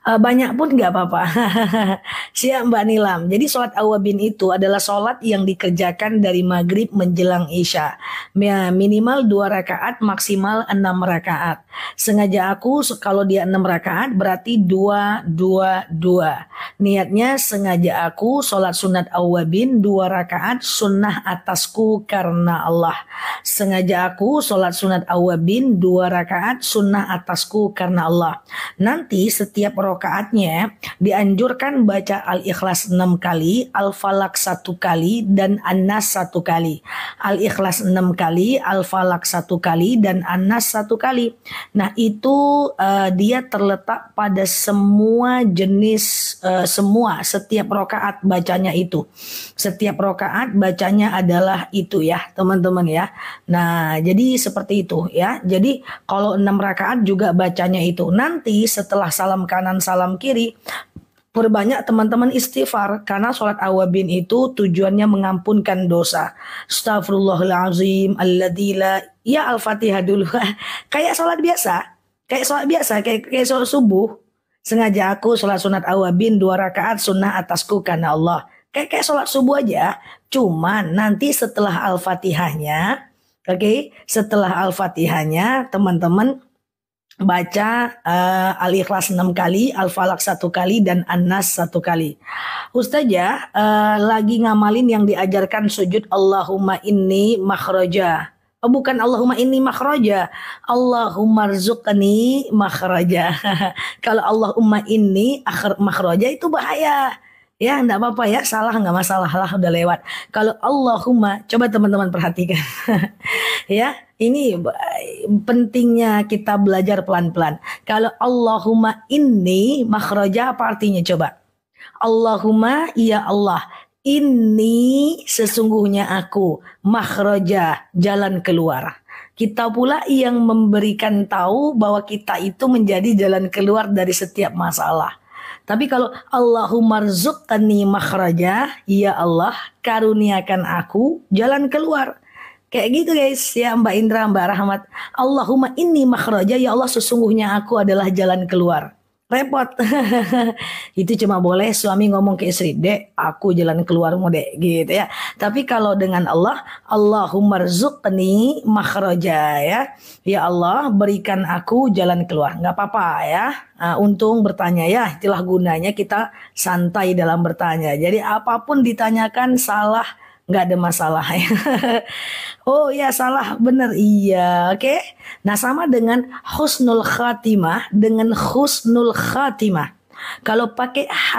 Banyak pun nggak apa-apa. Siap Mbak Nilam. Jadi sholat awabin itu adalah sholat yang dikerjakan dari maghrib menjelang isya. Ya, minimal 2 rakaat, maksimal 6 rakaat. Sengaja aku kalau dia 6 rakaat berarti 2 2 2. Niatnya sengaja aku sholat sunat awabin 2 rakaat sunnah atasku karena Allah. Sengaja aku sholat sunat awabin 2 rakaat sunnah atasku karena Allah. Nanti setiap rokaatnya dianjurkan baca Al-Ikhlas 6 kali, Al-Falak 1 kali, dan An-Nas 1 kali. Al-Ikhlas 6 kali, Al-Falak 1 kali, dan An-Nas 1 kali. Nah itu dia terletak pada semua jenis, setiap rokaat bacanya itu. Setiap rokaat bacanya adalah itu ya teman-teman ya. Nah jadi seperti itu ya. Jadi kalau 6 rakaat juga bacanya itu. Nanti setelah salam kanan salam kiri perbanyak teman-teman istighfar karena sholat awabin itu tujuannya mengampunkan dosa. Astagfirullahalazim alladzi ya Al-Fatihah dulu. Kayak sholat biasa. Kayak sholat subuh. Sengaja aku sholat sunat awabin 2 rakaat sunnah atasku karena Allah. Kayak sholat subuh aja. Cuman nanti setelah Al-Fatihahnya, oke, setelah Al-Fatihahnya teman-teman baca Al-Ikhlas 6 kali, Al-Falak 1 kali, dan An-Nas 1 kali. Ustazah lagi ngamalin yang diajarkan sujud Allahumma inni makhraja. Oh, bukan Allahumma inni makhraja, Allahumma rzuqni makhraja. Kalau Allahumma inni makhraja itu bahaya. Ya enggak apa-apa ya, salah enggak masalah lah, udah lewat. Kalau Allahumma, coba teman-teman perhatikan. Ya, ini pentingnya kita belajar pelan-pelan. Kalau Allahumma inni makhraja apa artinya coba? Allahumma ya Allah, ini sesungguhnya aku makhraja jalan keluar. Kita pula yang memberikan tahu bahwa kita itu menjadi jalan keluar dari setiap masalah. Tapi kalau Allahumma rzuqni makhraja, ya Allah karuniakan aku jalan keluar. Kayak gitu guys ya Mbak Indra, Mbak Rahmat. Allahumma inni makhraja, ya Allah sesungguhnya aku adalah jalan keluar. Repot. Itu cuma boleh suami ngomong ke istri, dek aku jalan keluarmu dek gitu ya. Tapi kalau dengan Allah, Allahumma rzuqni makhraja ya. Ya Allah berikan aku jalan keluar. Nggak apa-apa ya. Untung bertanya ya, itulah gunanya kita santai dalam bertanya. Jadi apapun ditanyakan salah nggak ada masalah ya. Oh ya salah benar iya oke. Nah sama dengan husnul khatimah dengan husnul khatimah. Kalau pakai H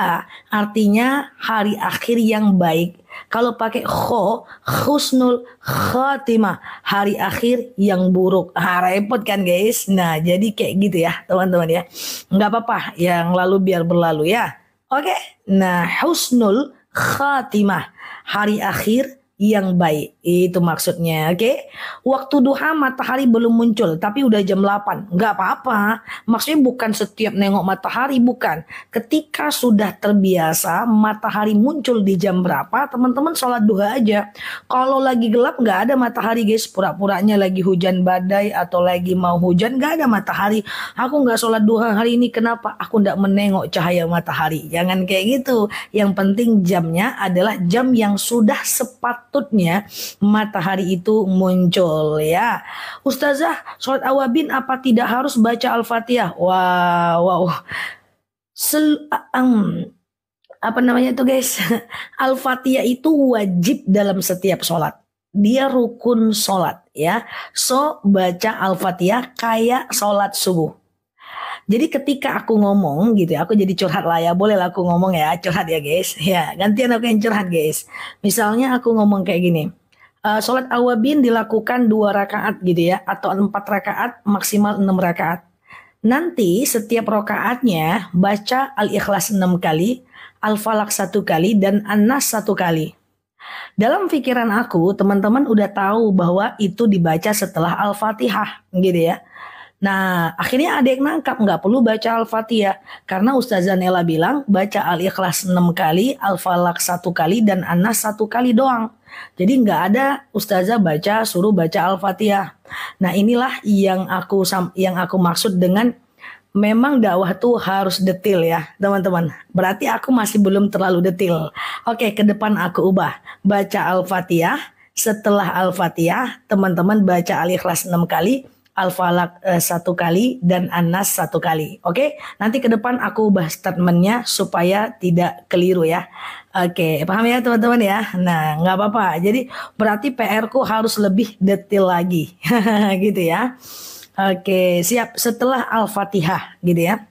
artinya hari akhir yang baik. Kalau pakai kho, husnul khatimah, hari akhir yang buruk. Repot kan guys. Nah jadi kayak gitu ya teman-teman ya. Nggak apa-apa yang lalu biar berlalu ya. Oke. Nah husnul khatimah, hari akhir yang baik. Itu maksudnya, oke? Waktu duha matahari belum muncul, tapi udah jam 8. Nggak apa-apa. Maksudnya bukan setiap nengok matahari, bukan. Ketika sudah terbiasa matahari muncul di jam berapa, teman-teman sholat duha aja. Kalau lagi gelap nggak ada matahari guys, pura-puranya lagi hujan badai atau lagi mau hujan, nggak ada matahari. Aku nggak sholat duha hari ini, kenapa? Aku nggak menengok cahaya matahari. Jangan kayak gitu. Yang penting jamnya adalah jam yang sudah sepatutnya matahari itu muncul ya. Ustazah, sholat awabin apa tidak harus baca Al-Fatihah? Wow. Apa namanya itu guys? Al-Fatihah itu wajib dalam setiap sholat. Dia rukun sholat ya. So baca Al-Fatihah kayak sholat subuh. Jadi ketika aku ngomong gitu ya, aku jadi curhat lah ya, boleh lah aku ngomong ya, curhat ya guys. Ya, gantian aku yang curhat guys. Misalnya aku ngomong kayak gini, sholat awabin dilakukan 2 rakaat gitu ya, atau 4 rakaat, maksimal 6 rakaat. Nanti setiap rakaatnya baca Al-Ikhlas 6 kali, Al-Falak 1 kali, dan An-Nas 1 kali. Dalam pikiran aku, teman-teman udah tahu bahwa itu dibaca setelah Al-Fatihah gitu ya. Nah, akhirnya ada yang nangkap nggak perlu baca Al-Fatihah karena Ustazah Nela bilang baca Al-Ikhlas 6 kali, Al-Falak 1 kali, dan An-Nas 1 kali doang. Jadi nggak ada Ustazah suruh baca Al-Fatihah. Nah, inilah yang aku maksud dengan memang dakwah tuh harus detail ya teman-teman. Berarti aku masih belum terlalu detail. Oke, ke depan aku ubah. Baca Al-Fatihah. Setelah Al-Fatihah, teman-teman baca Al-Ikhlas 6 kali. Al-Falaq 1 kali dan An-Nas 1 kali. Oke, nanti ke depan aku ubah statementnya supaya tidak keliru ya. Oke, paham ya teman-teman ya. Nah, nggak apa-apa. Jadi berarti PR-ku harus lebih detail lagi, gitu ya. Oke, siap. Setelah Al-Fatihah, gitu ya.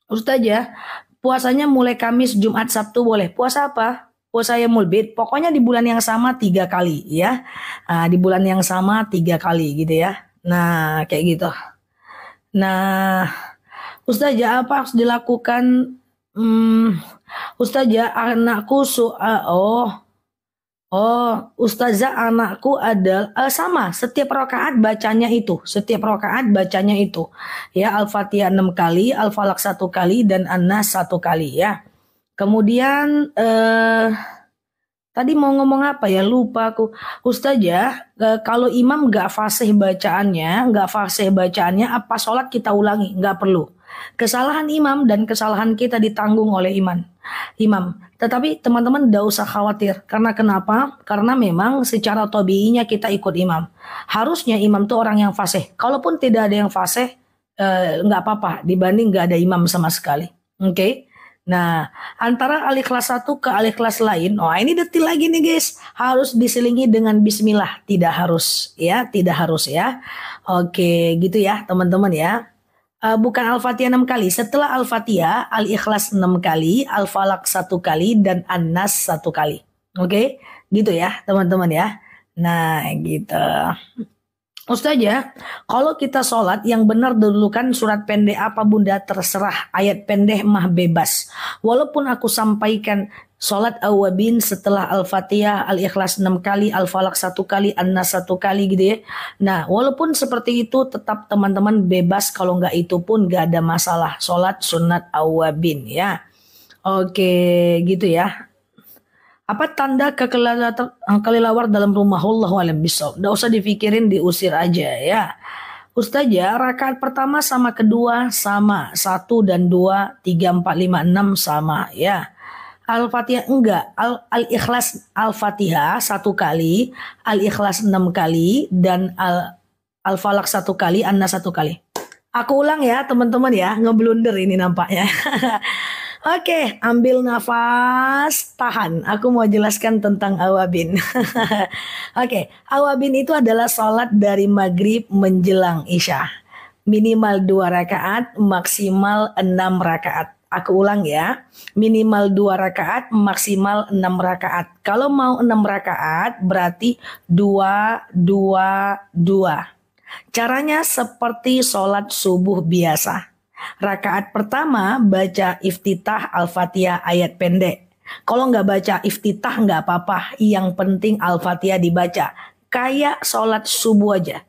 Ustazah, puasanya mulai Kamis, Jumat, Sabtu boleh. Puasa apa? Puasa Yaumul Bid. Pokoknya di bulan yang sama 3 kali ya. Di bulan yang sama 3 kali gitu ya. Nah, kayak gitu. Nah, Ustazah apa harus dilakukan? Ustazah anakku Ustazah anakku adalah sama setiap rakaat bacanya itu, ya Al-Fatihah 6 kali, Al-Falaq 1 kali dan An-Nas 1 kali ya. Kemudian tadi mau ngomong apa ya, lupa aku. Ustazah, kalau imam nggak fasih bacaannya, apa sholat kita ulangi? Nggak perlu. Kesalahan imam dan kesalahan kita ditanggung oleh imam. Tetapi teman-teman tidak usah khawatir. Karena kenapa? Karena memang secara tabiinya kita ikut imam. Harusnya imam itu orang yang fasih. Kalaupun tidak ada yang fasih, nggak apa-apa dibanding nggak ada imam sama sekali. Oke? Nah, antara Al-Ikhlas 1 ke Al-Ikhlas lain, ini detail lagi nih guys. Harus diselingi dengan bismillah, tidak harus ya. Oke, gitu ya teman-teman ya. Bukan Al-Fatihah 6 kali. Setelah Al-Fatihah, Al-Ikhlas 6 kali, Al-Falaq 1 kali, dan An-Nas 1 kali. Oke, gitu ya teman-teman ya. Nah, gitu. Ustazah, kalau kita sholat yang benar dulukan surat pendek apa bunda terserah, ayat pendek mah bebas. Walaupun aku sampaikan sholat awabin setelah Al-Fatihah, Al-Ikhlas 6 kali, Al-Falaq 1 kali, An-Nas 1 kali gitu ya. Nah, walaupun seperti itu tetap teman-teman bebas, kalau nggak itu pun nggak ada masalah. Sholat sunat awabin ya. Oke, gitu ya. Apa tanda kelelawar dalam rumah? Wallahu a'lam bishawab. Nggak usah dipikirin, diusir aja ya. Ustazah, rakaat pertama sama kedua sama. 1 dan 2, 3, 4, 5, 6 sama ya. Al-Fatihah enggak. Al-Ikhlas Al-Fatihah 1 kali, Al-Ikhlas 6 kali, dan Al-Falaq 1 kali, An-Nas 1 kali. Aku ulang ya teman-teman ya, ngeblunder ini nampaknya. Oke, ambil nafas, tahan. Aku mau jelaskan tentang awabin. Oke, awabin itu adalah sholat dari maghrib menjelang isya. Minimal 2 rakaat, maksimal 6 rakaat. Aku ulang ya, minimal 2 rakaat, maksimal 6 rakaat. Kalau mau 6 rakaat berarti 2, 2, 2. Caranya seperti sholat subuh biasa. Rakaat pertama baca iftitah Al-Fatihah ayat pendek. Kalau nggak baca iftitah nggak apa-apa. Yang penting Al-Fatihah dibaca. Kayak sholat subuh aja.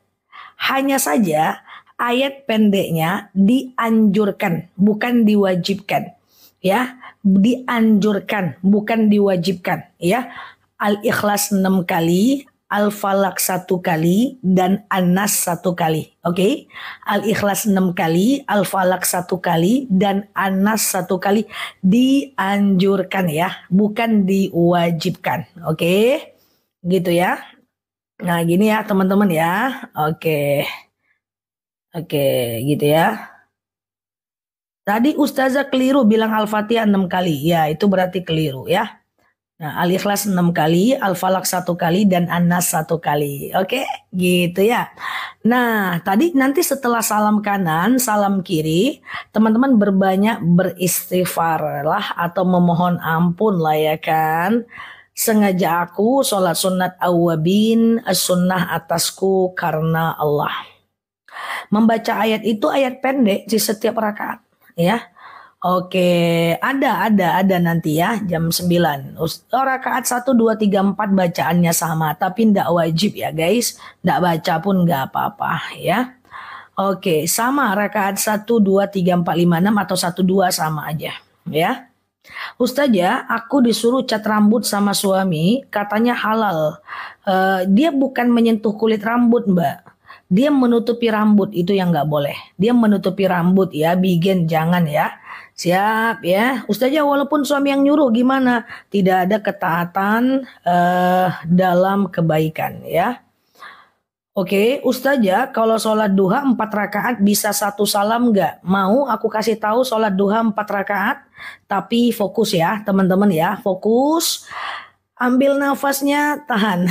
Hanya saja ayat pendeknya dianjurkan, bukan diwajibkan. Ya, dianjurkan, bukan diwajibkan. Ya, Al-Ikhlas 6 kali. Al-Falaq 1 kali dan An-Nas 1 kali. Oke. Al-Ikhlas 6 kali, Al-Falaq 1 kali dan An-Nas 1 kali. Dianjurkan ya, bukan diwajibkan. Oke. Gitu ya. Nah, gini ya teman-teman ya. Oke. Oke, gitu ya. Tadi Ustazah keliru bilang Al-Fatihah 6 kali. Ya, itu berarti keliru ya. Nah, Al-Ikhlas 6 kali, Al-Falaq 1 kali, dan An-Nas 1 kali. Oke, gitu ya. Nah, tadi nanti setelah salam kanan, salam kiri, teman-teman berbanyak beristighfar lah atau memohon ampun lah ya kan. Sengaja aku sholat sunat awabin, sunnah atasku karena Allah. Membaca ayat itu ayat pendek di setiap rakaat ya. Oke, ada nanti ya jam 9. Rakaat 1, 2, 3, 4 bacaannya sama, tapi ndak wajib ya guys. Ndak baca pun nggak apa-apa ya. Oke, sama rakaat 1, 2, 3, 4, 5, 6 atau 1, 2 sama aja ya. Ustazah, aku disuruh cat rambut sama suami, katanya halal. Dia bukan menyentuh kulit rambut, Mbak. Dia menutupi rambut itu yang nggak boleh. Dia menutupi rambut ya, bigen jangan ya. Siap ya. Ustazah walaupun suami yang nyuruh gimana? Tidak ada ketaatan dalam kebaikan ya. Oke, Ustazah, kalau sholat duha 4 rakaat bisa 1 salam nggak? Mau aku kasih tahu sholat duha 4 rakaat, tapi fokus ya teman-teman ya, fokus. Ambil nafasnya, tahan.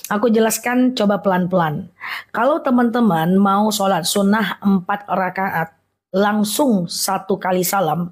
Aku jelaskan coba pelan-pelan. Kalau teman-teman mau sholat sunnah 4 rakaat, langsung 1 kali salam.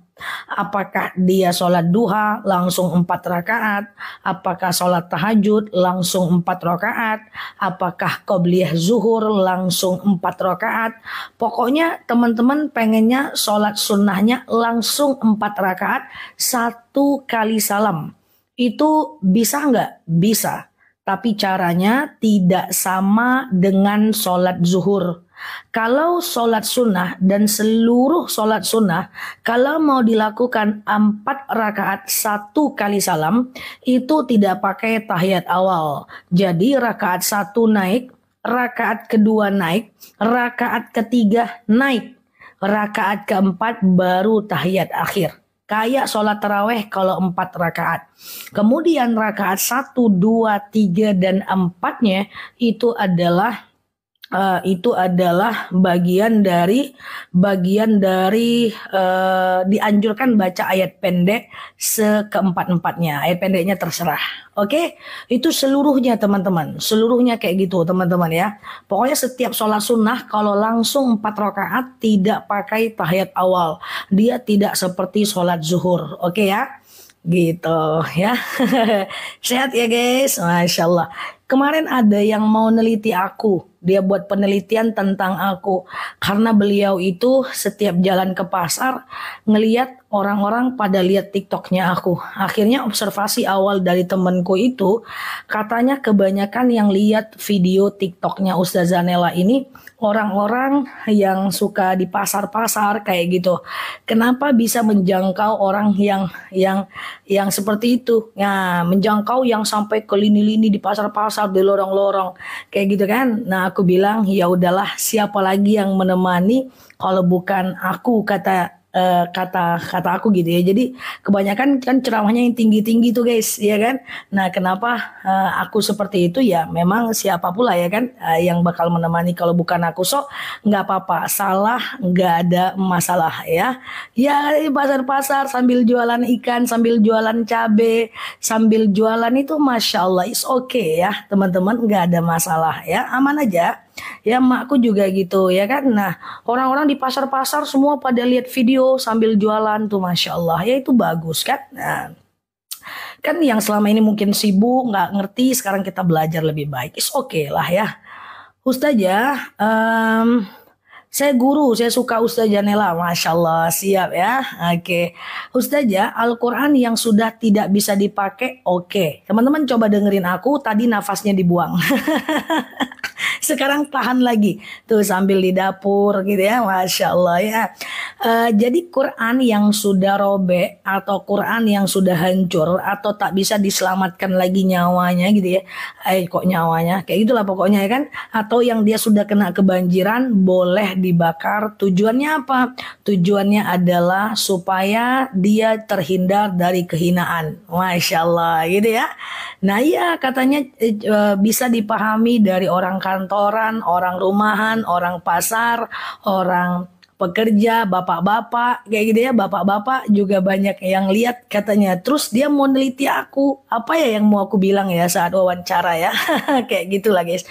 Apakah dia sholat duha langsung 4 rakaat? Apakah sholat tahajud langsung 4 rakaat? Apakah qobliyah zuhur langsung 4 rakaat? Pokoknya teman-teman pengennya sholat sunnahnya langsung 4 rakaat, 1 kali salam. Itu bisa nggak? Bisa. Tapi caranya tidak sama dengan sholat zuhur. Kalau sholat sunnah dan seluruh sholat sunnah, kalau mau dilakukan 4 rakaat 1 kali salam, itu tidak pakai tahiyat awal. Jadi rakaat 1 naik, rakaat kedua naik, rakaat ketiga naik, rakaat keempat baru tahiyat akhir. Kayak sholat taraweh kalau 4 rakaat. Kemudian rakaat 1, 2, 3, dan 4-nya itu adalah bagian dari dianjurkan baca ayat pendek sekeempat-empatnya. Ayat pendeknya terserah. Oke, itu seluruhnya teman-teman. Seluruhnya kayak gitu teman-teman ya. Pokoknya setiap sholat sunnah kalau langsung 4 rakaat tidak pakai tahiyat awal. Dia tidak seperti sholat zuhur. Oke ya. Gitu ya. Sehat ya guys. Masya Allah. Kemarin ada yang mau neliti aku. Dia buat penelitian tentang aku. Karena beliau itu setiap jalan ke pasar ngeliat orang-orang pada lihat TikToknya aku. Akhirnya observasi awal dari temenku itu, katanya kebanyakan yang lihat video TikToknya Ustazah Nela ini orang-orang yang suka di pasar-pasar kayak gitu. Kenapa bisa menjangkau orang yang seperti itu? Ya, menjangkau yang sampai ke lini-lini di pasar-pasar, di lorong-lorong kayak gitu kan. Nah, aku bilang ya udahlah, siapa lagi yang menemani kalau bukan aku, kata aku gitu ya. Jadi kebanyakan kan ceramahnya yang tinggi-tinggi tuh guys, ya kan. Nah, kenapa aku seperti itu ya? Memang siapa pula ya kan yang bakal menemani kalau bukan aku. So nggak apa-apa, salah nggak ada masalah ya. Ya di pasar-pasar sambil jualan ikan, sambil jualan cabe, sambil jualan itu masya Allah is okay ya teman-teman, nggak ada masalah ya, aman aja. Ya makku juga gitu ya kan. Nah orang-orang di pasar-pasar semua pada lihat video sambil jualan tuh masya Allah ya, itu bagus kan. Nah kan yang selama ini mungkin sibuk nggak ngerti, sekarang kita belajar lebih baik, is okay lah ya. Ustazah, saya guru, saya suka Ustazah Nela, masya Allah, siap ya. Oke, Ustazah, Al-Quran yang sudah tidak bisa dipakai, oke. Teman-teman coba dengerin aku, tadi nafasnya dibuang. Sekarang tahan lagi tuh sambil di dapur gitu ya, masya Allah ya. Jadi Quran yang sudah robek atau Quran yang sudah hancur atau tak bisa diselamatkan lagi nyawanya gitu ya, kok nyawanya kayak gitulah pokoknya ya kan, atau yang dia sudah kena kebanjiran boleh dibakar. Tujuannya apa? Tujuannya adalah supaya dia terhindar dari kehinaan, masya Allah gitu ya. Nah iya katanya bisa dipahami dari orang kantoran, orang rumahan, orang pasar, orang pekerja, bapak-bapak kayak gitu ya. Bapak-bapak juga banyak yang lihat katanya. Terus dia mau neliti aku, apa ya yang mau aku bilang ya saat wawancara ya. Kayak gitulah guys.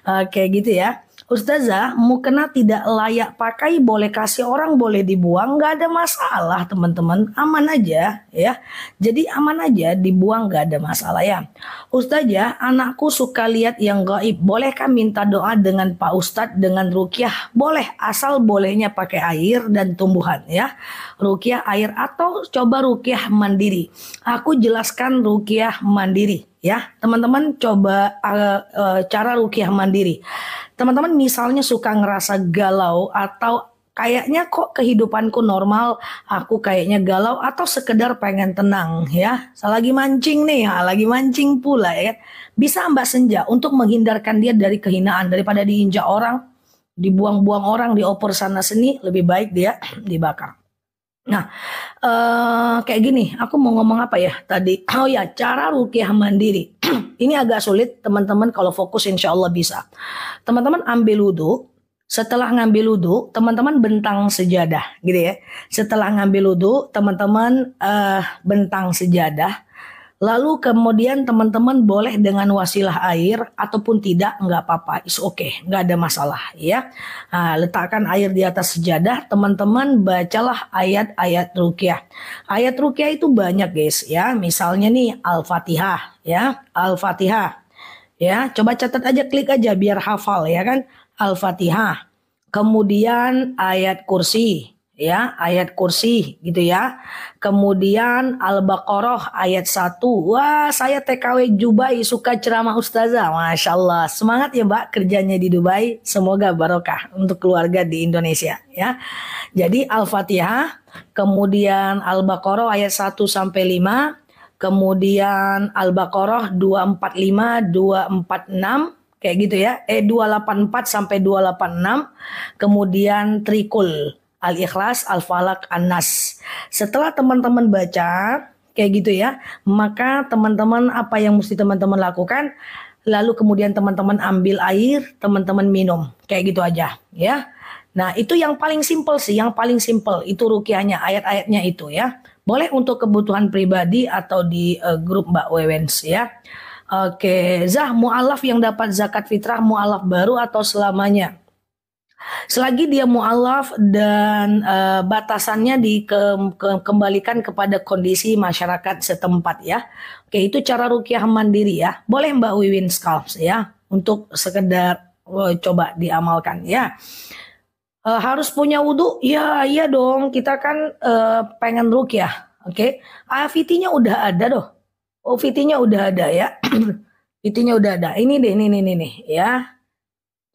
Kayak gitu ya. Ustazah, mukena tidak layak pakai boleh kasih orang, boleh dibuang, nggak ada masalah teman-teman, aman aja ya. Jadi aman aja dibuang, nggak ada masalah ya. Ustazah, anakku suka lihat yang gaib, bolehkah minta doa dengan Pak Ustadz dengan ruqyah? Boleh, asal bolehnya pakai air dan tumbuhan ya. Ruqyah air atau coba ruqyah mandiri. Aku jelaskan ruqyah mandiri ya. Teman-teman coba cara ruqyah mandiri. Teman-teman misalnya suka ngerasa galau atau kayaknya kok kehidupanku normal, aku kayaknya galau atau sekedar pengen tenang ya. Saya lagi mancing nih, ya, lagi mancing pula ya. Bisa Mbak Senja untuk menghindarkan dia dari kehinaan daripada diinjak orang, dibuang-buang orang, dioper sana sini, lebih baik dia dibakar. Nah, kayak gini, aku mau ngomong apa ya tadi? Oh ya, cara ruqyah mandiri. Ini agak sulit, teman-teman kalau fokus insya Allah bisa. Teman-teman ambil wudhu, setelah ngambil wudhu, teman-teman bentang sejadah, gitu ya. Setelah ngambil wudhu, teman-teman bentang sejadah. Lalu kemudian teman-teman boleh dengan wasilah air ataupun tidak, nggak apa-apa, it's okay, nggak ada masalah ya. Nah, letakkan air di atas sejadah, teman-teman bacalah ayat-ayat ruqyah. Ayat ruqyah itu banyak guys ya, misalnya nih Al-Fatihah ya, Al-Fatihah ya, coba catat aja, klik aja biar hafal ya kan, Al-Fatihah. Kemudian ayat kursi ya, ayat kursi gitu ya. Kemudian Al-Baqarah ayat 1. Wah, saya TKW Dubai suka ceramah ustazah. Masya Allah, semangat ya Mbak kerjanya di Dubai. Semoga barokah untuk keluarga di Indonesia ya. Jadi Al-Fatihah, kemudian Al-Baqarah ayat 1 sampai 5, kemudian Al-Baqarah 245, 246 kayak gitu ya. 284 sampai 286. Kemudian Trikul, Al-Ikhlas, Al-Falaq, An-Nas. Setelah teman-teman baca kayak gitu ya, maka teman-teman apa yang mesti teman-teman lakukan? Lalu kemudian teman-teman ambil air, teman-teman minum. Kayak gitu aja ya. Nah, itu yang paling simpel sih, yang paling simpel itu ruqyahnya, ayat-ayatnya itu ya. Boleh untuk kebutuhan pribadi atau di grup Mbak Wewens ya. Oke, Zah, mu'alaf yang dapat zakat fitrah mu'alaf baru atau selamanya? Selagi dia mu'alaf dan batasannya dikembalikan kepada kondisi masyarakat setempat ya. Oke, itu cara ruqyah mandiri ya. Boleh Mbak Wiwin Skalps ya, untuk sekedar coba diamalkan ya. Harus punya wudhu? Ya, iya dong. Kita kan pengen ruqyah. Oke, VT-nya udah ada doh. Oh, VT-nya udah ada ya. VT-nya udah ada. Ini deh, nih ya.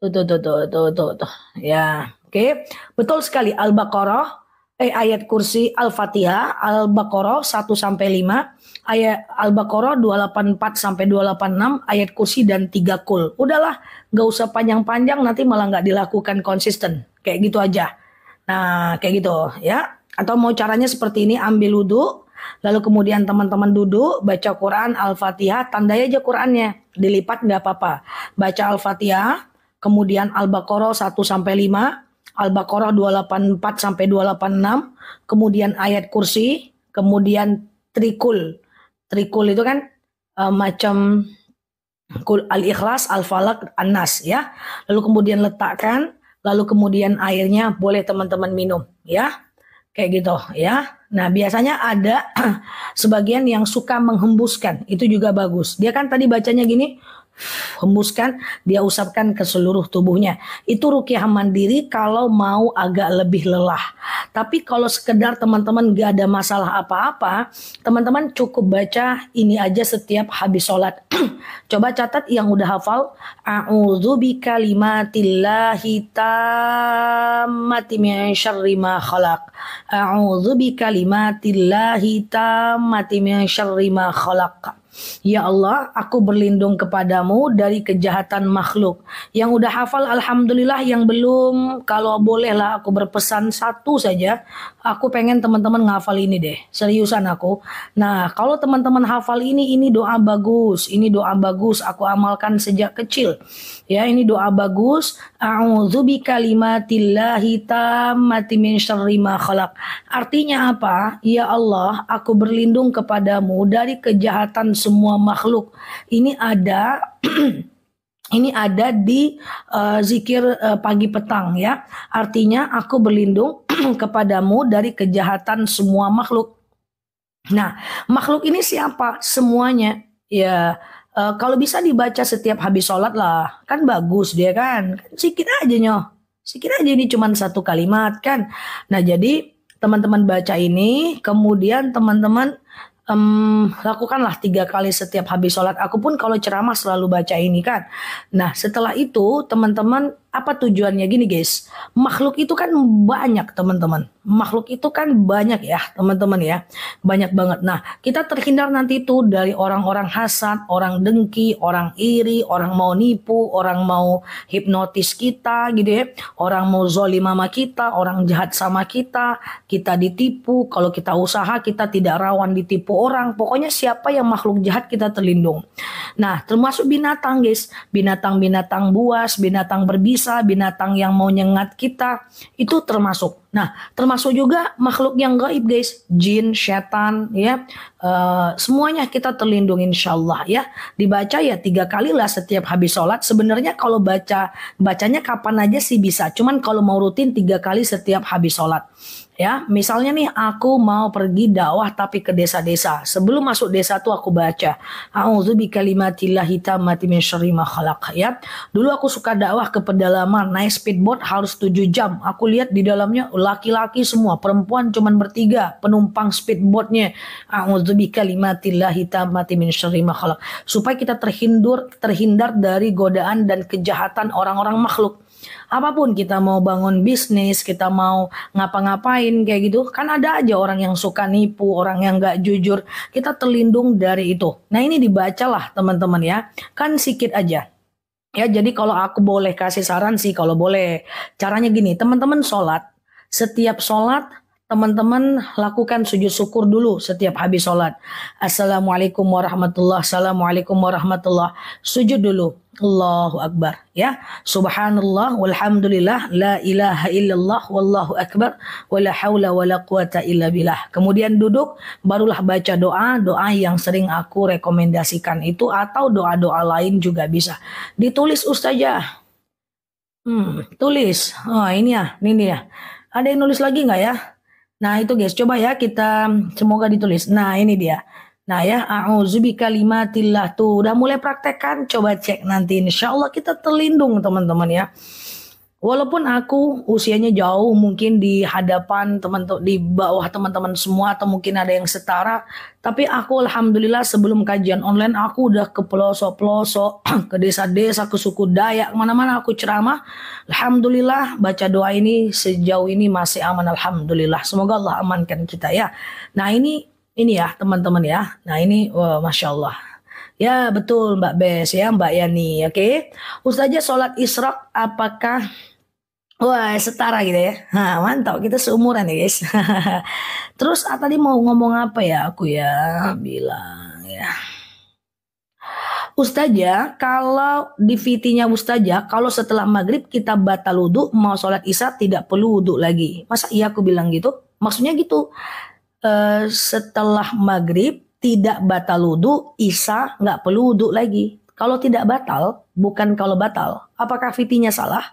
Tuh. Ya, oke. Betul sekali. Al-Baqarah, ayat kursi, Al-Fatihah, Al-Baqarah 1 sampai 5, ayat Al-Baqarah 284 sampai 286, ayat kursi dan 3 kul. Udahlah, nggak usah panjang-panjang, nanti malah nggak dilakukan konsisten. Kayak gitu aja. Nah, kayak gitu ya. Atau mau caranya seperti ini, ambil wudhu, lalu kemudian teman-teman duduk, baca Quran, Al-Fatihah, tandai aja Qurannya, dilipat nggak apa-apa. Baca Al-Fatihah, kemudian Al-Baqarah 1 sampai 5, Al-Baqarah 284 sampai 286, kemudian ayat kursi, kemudian trikul. Trikul itu kan macam Al-Ikhlas, Al-Falaq, An-Nas ya. Lalu kemudian letakkan, lalu kemudian airnya boleh teman-teman minum ya. Kayak gitu ya. Nah, biasanya ada sebagian yang suka menghembuskan, itu juga bagus. Dia kan tadi bacanya gini, hembuskan, dia usapkan ke seluruh tubuhnya. Itu ruqyah mandiri kalau mau agak lebih lelah. Tapi kalau sekedar teman-teman gak ada masalah apa-apa, teman-teman cukup baca ini aja setiap habis sholat. Coba catat yang udah hafal, a'udzu bikalimatillahi tammati min syarri ma khalaq. A'udzu bikalimatillahi tammati min syarri ma khalaq. Ya Allah, aku berlindung kepadamu dari kejahatan makhluk. Yang udah hafal alhamdulillah, yang belum, kalau bolehlah aku berpesan satu saja. Aku pengen teman-teman ngafal ini deh, seriusan aku. Nah, kalau teman-teman hafal ini doa bagus. Ini doa bagus, aku amalkan sejak kecil. Ya, ini doa bagus. A'udzu bikalimatillahi tammati min syarri ma khalaq. Artinya apa? Ya Allah, aku berlindung kepadamu dari kejahatan semua makhluk. Ini ada ini ada di zikir pagi petang ya. Artinya aku berlindung kepadamu dari kejahatan semua makhluk. Nah, makhluk ini siapa? Semuanya. Ya, kalau bisa dibaca setiap habis sholat lah, kan bagus dia kan. Sikit aja nyoh. Sikit aja, ini cuma satu kalimat kan. Nah, jadi teman-teman baca ini, kemudian teman-teman lakukanlah 3 kali setiap habis sholat. Aku pun kalau ceramah selalu baca ini kan. Nah, setelah itu teman-teman Apa tujuannya? Gini guys, makhluk itu kan banyak teman-teman. Makhluk itu kan banyak ya teman-teman ya. Banyak banget. Nah, kita terhindar nanti itu dari orang-orang hasad, orang dengki, orang iri, orang mau nipu, orang mau hipnotis kita gitu ya. Orang mau zolim sama kita, orang jahat sama kita ditipu. Kalau kita usaha kita tidak rawan ditipu orang. Pokoknya siapa yang makhluk jahat kita terlindung. Nah, termasuk binatang guys. Binatang-binatang buas, binatang berbisa, binatang yang mau nyengat kita, itu termasuk. Nah, termasuk juga makhluk yang gaib guys, jin, setan, ya, semuanya kita terlindung insya Allah ya. Dibaca ya 3 kali lah setiap habis sholat. Sebenarnya kalau bacanya kapan aja sih bisa. Cuman kalau mau rutin 3 kali setiap habis sholat. Ya, misalnya nih aku mau pergi dakwah tapi ke desa-desa. Sebelum masuk desa tuh aku baca A'udzu bikalimatillahi tammati min syarri ma khalaq ya. Dulu aku suka dakwah ke pedalaman, naik speedboat harus 7 jam. Aku lihat di dalamnya laki-laki semua, perempuan cuman bertiga penumpang speedboatnya. A'udzu bikalimatillahi tammati min syarri ma khalaq. Supaya kita terhindar dari godaan dan kejahatan orang-orang makhluk. Apapun kita mau bangun bisnis, kita mau ngapa-ngapain kayak gitu, kan ada aja orang yang suka nipu, orang yang gak jujur. Kita terlindung dari itu. Nah ini dibacalah teman-teman ya, kan sikit aja. Ya jadi kalau aku boleh kasih saran sih, kalau boleh. Caranya gini, teman-teman sholat, setiap sholat teman-teman lakukan sujud syukur dulu setiap habis sholat. Assalamualaikum warahmatullah, assalamualaikum warahmatullah. Sujud dulu. Allahu Akbar ya. Subhanallah walhamdulillah la ilaha illallah wallahu akbar wala haula wala quwata illa billah. Kemudian duduk barulah baca doa yang sering aku rekomendasikan itu, atau doa-doa lain juga bisa. Ditulis Ustazah. Tulis. Oh ini ya. Ada yang nulis lagi nggak ya? Nah itu guys, coba ya kita semoga ditulis. Nah ini dia. Nah ya, a'udzubikalimatillah tuh udah mulai praktekkan, coba cek nanti insya Allah kita terlindung teman-teman ya. Walaupun aku usianya jauh mungkin di hadapan teman-teman, di bawah teman-teman semua atau mungkin ada yang setara, tapi aku alhamdulillah sebelum kajian online aku udah ke pelosok-pelosok, ke desa-desa, ke suku Dayak, mana-mana aku ceramah. Alhamdulillah baca doa ini sejauh ini masih aman alhamdulillah. Semoga Allah amankan kita ya. Nah ini ya teman-teman ya. Nah ini Masya Allah. Ya betul Mbak Bes ya, Mbak Yani. Oke. Ustazah sholat isyraq apakah setara gitu ya. Nah, mantap, kita seumuran ya guys. Terus tadi mau ngomong apa ya aku ya, bilang ya. Ustazah, kalau di VT-nya Ustazah, kalau setelah maghrib kita batal wudu, mau sholat isya tidak perlu wudu lagi. Masa iya aku bilang gitu? Maksudnya gitu. Setelah maghrib tidak batal wudu, isya nggak perlu wudu lagi. Kalau tidak batal, bukan kalau batal. Apakah VT-nya salah?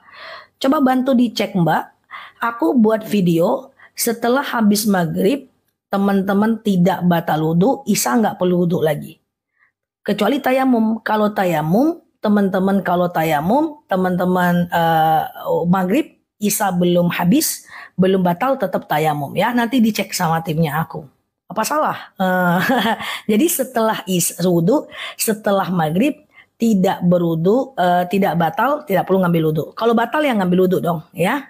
Coba bantu dicek Mbak. Aku buat video setelah habis maghrib, teman-teman tidak batal wudu, isya nggak perlu wudu lagi. Kecuali tayamum. Kalau tayamum, teman-teman maghrib, isya belum habis, belum batal, tetap tayamum ya. Nanti dicek sama timnya aku. Apa salah? Jadi setelah wudu, setelah maghrib tidak berwudu, tidak batal, tidak perlu ngambil wudu. Kalau batal ya ngambil wudu dong ya.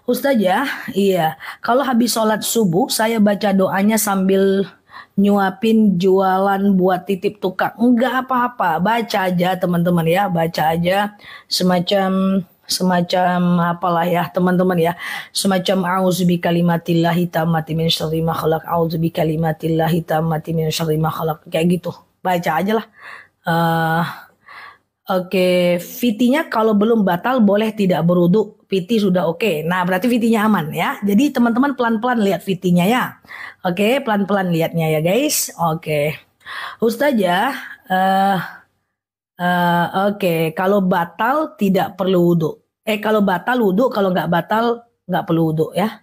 Ustazah, iya. Kalau habis sholat subuh saya baca doanya sambil nyuapin jualan buat titip tukang. Enggak apa-apa, baca aja teman-teman ya, baca aja semacam apalah ya teman-teman ya, semacam a'udzubikalimatillahi tammati min syarri ma khalaq, a'udzubikalimatillahi tammati min syarri ma khalaq, kayak gitu baca aja lah. Oke, VT-nya kalau belum batal boleh tidak berwudu. VT sudah oke. Nah, berarti VT-nya aman ya. Jadi teman-teman pelan-pelan lihat VT-nya ya. Oke, pelan-pelan lihatnya ya guys. Oke. Ustazah, oke, kalau batal tidak perlu wudu. Kalau batal wudu, kalau nggak batal nggak perlu wudu ya.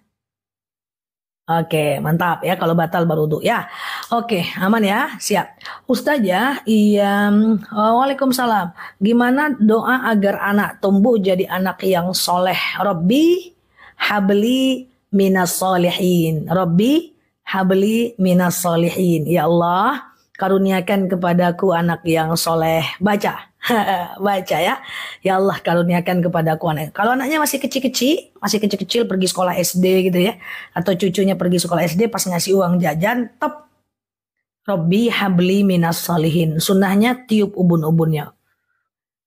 Oke, mantap ya, kalau batal baru wudu ya. Oke, aman ya, siap. Ustazah, iya, waalaikumsalam. Gimana doa agar anak tumbuh jadi anak yang soleh? Rabbi habli minas solihin. Rabbi habli minas solihin. Ya Allah, karuniakan kepadaku anak yang soleh. Baca. Baca ya. Ya Allah karuniakan kepadaku anak. Kalau anaknya masih kecil-kecil pergi sekolah SD gitu ya. Atau cucunya pergi sekolah SD pas ngasih uang jajan, tep Robbi habli minas salihin. Sunnahnya tiup ubun-ubunnya.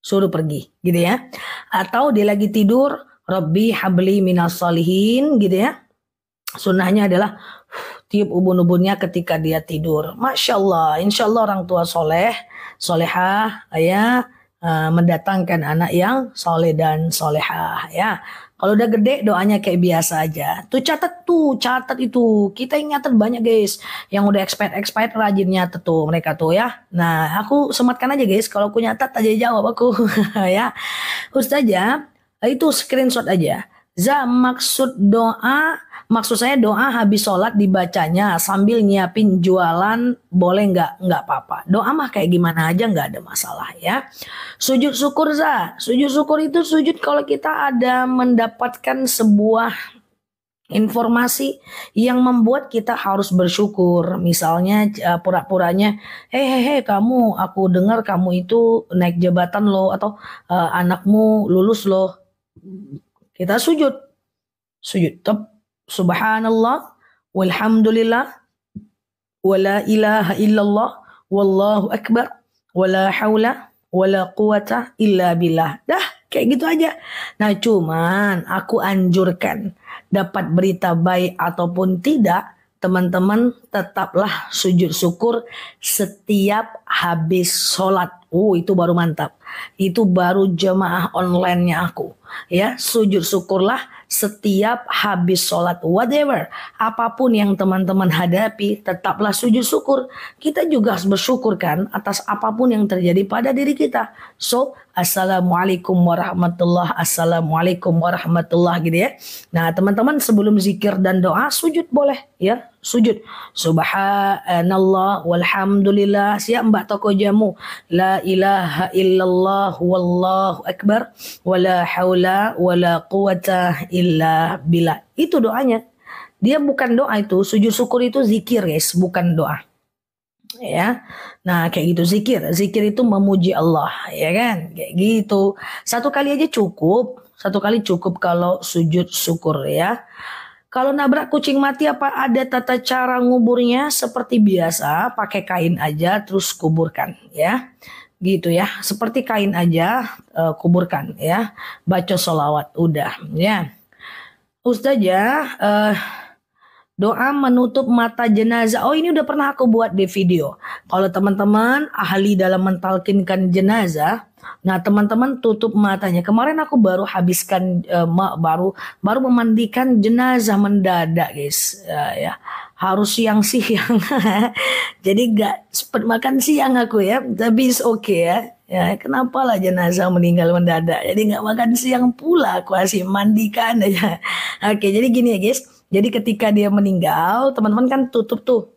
Suruh pergi gitu ya. Atau dia lagi tidur, Robbi habli minas salihin gitu ya. Sunnahnya adalah tiup ubun-ubunnya ketika dia tidur. Masya Allah, insya Allah orang tua soleh, solehah ya, mendatangkan anak yang soleh dan solehah ya. Kalau udah gede doanya kayak biasa aja. Catat itu. Kita yang nyatet banyak guys. Yang udah expired rajin nyatet tuh mereka tuh ya. Nah aku sematkan aja guys. Kalau aku nyatet aja jawab aku ya. Ustazah itu screenshot aja. Maksud saya doa habis sholat dibacanya sambil nyiapin jualan boleh nggak? Nggak apa-apa. Doa mah kayak gimana aja nggak ada masalah ya. Sujud syukur Sujud syukur itu sujud kalau kita ada mendapatkan sebuah informasi yang membuat kita harus bersyukur. Misalnya pura-puranya, hei kamu, aku dengar kamu itu naik jabatan loh atau anakmu lulus loh. Kita sujud subhanallah walhamdulillah wala ilaha illallah wallahu akbar wala haula wala quwata illa billah. Dah kayak gitu aja. Nah cuman aku anjurkan dapat berita baik ataupun tidak, teman-teman tetaplah sujud syukur setiap habis sholat. Itu baru mantap. Itu baru jemaah online-nya aku. Ya, sujud syukurlah setiap habis sholat. Whatever, apapun yang teman-teman hadapi, tetaplah sujud syukur. Kita juga harus bersyukur kan atas apapun yang terjadi pada diri kita. So, assalamualaikum warahmatullah gitu ya. Nah, teman-teman sebelum zikir dan doa sujud boleh ya. Sujud subhanallah walhamdulillah. Siap Mbak toko jamu, la ilaha illallah wallahu akbar wala haula wala quwata illa billah. Itu doanya. Dia bukan doa itu, sujud syukur itu zikir guys, bukan doa. Ya. Nah, kayak gitu zikir. Zikir itu memuji Allah, ya kan? Kayak gitu. Satu kali aja cukup. Satu kali cukup kalau sujud syukur ya. Kalau nabrak kucing mati apa ada tata cara nguburnya? Seperti biasa, pakai kain aja terus kuburkan ya. Gitu ya. Seperti kain aja kuburkan ya. Baca sholawat udah ya. Ustazah doa menutup mata jenazah. Oh ini udah pernah aku buat di video. Kalau teman-teman ahli dalam mentalkinkan jenazah, nah teman-teman tutup matanya. Kemarin aku baru habiskan baru memandikan jenazah mendadak guys. Ya harus siang-siang. Jadi gak sempet makan siang aku ya. Tapi okay ya. Ya, kenapa lah jenazah meninggal mendadak. Jadi gak makan siang pula. Aku masih mandikan aja. Oke, jadi gini ya guys. Jadi ketika dia meninggal, teman-teman kan tutup tuh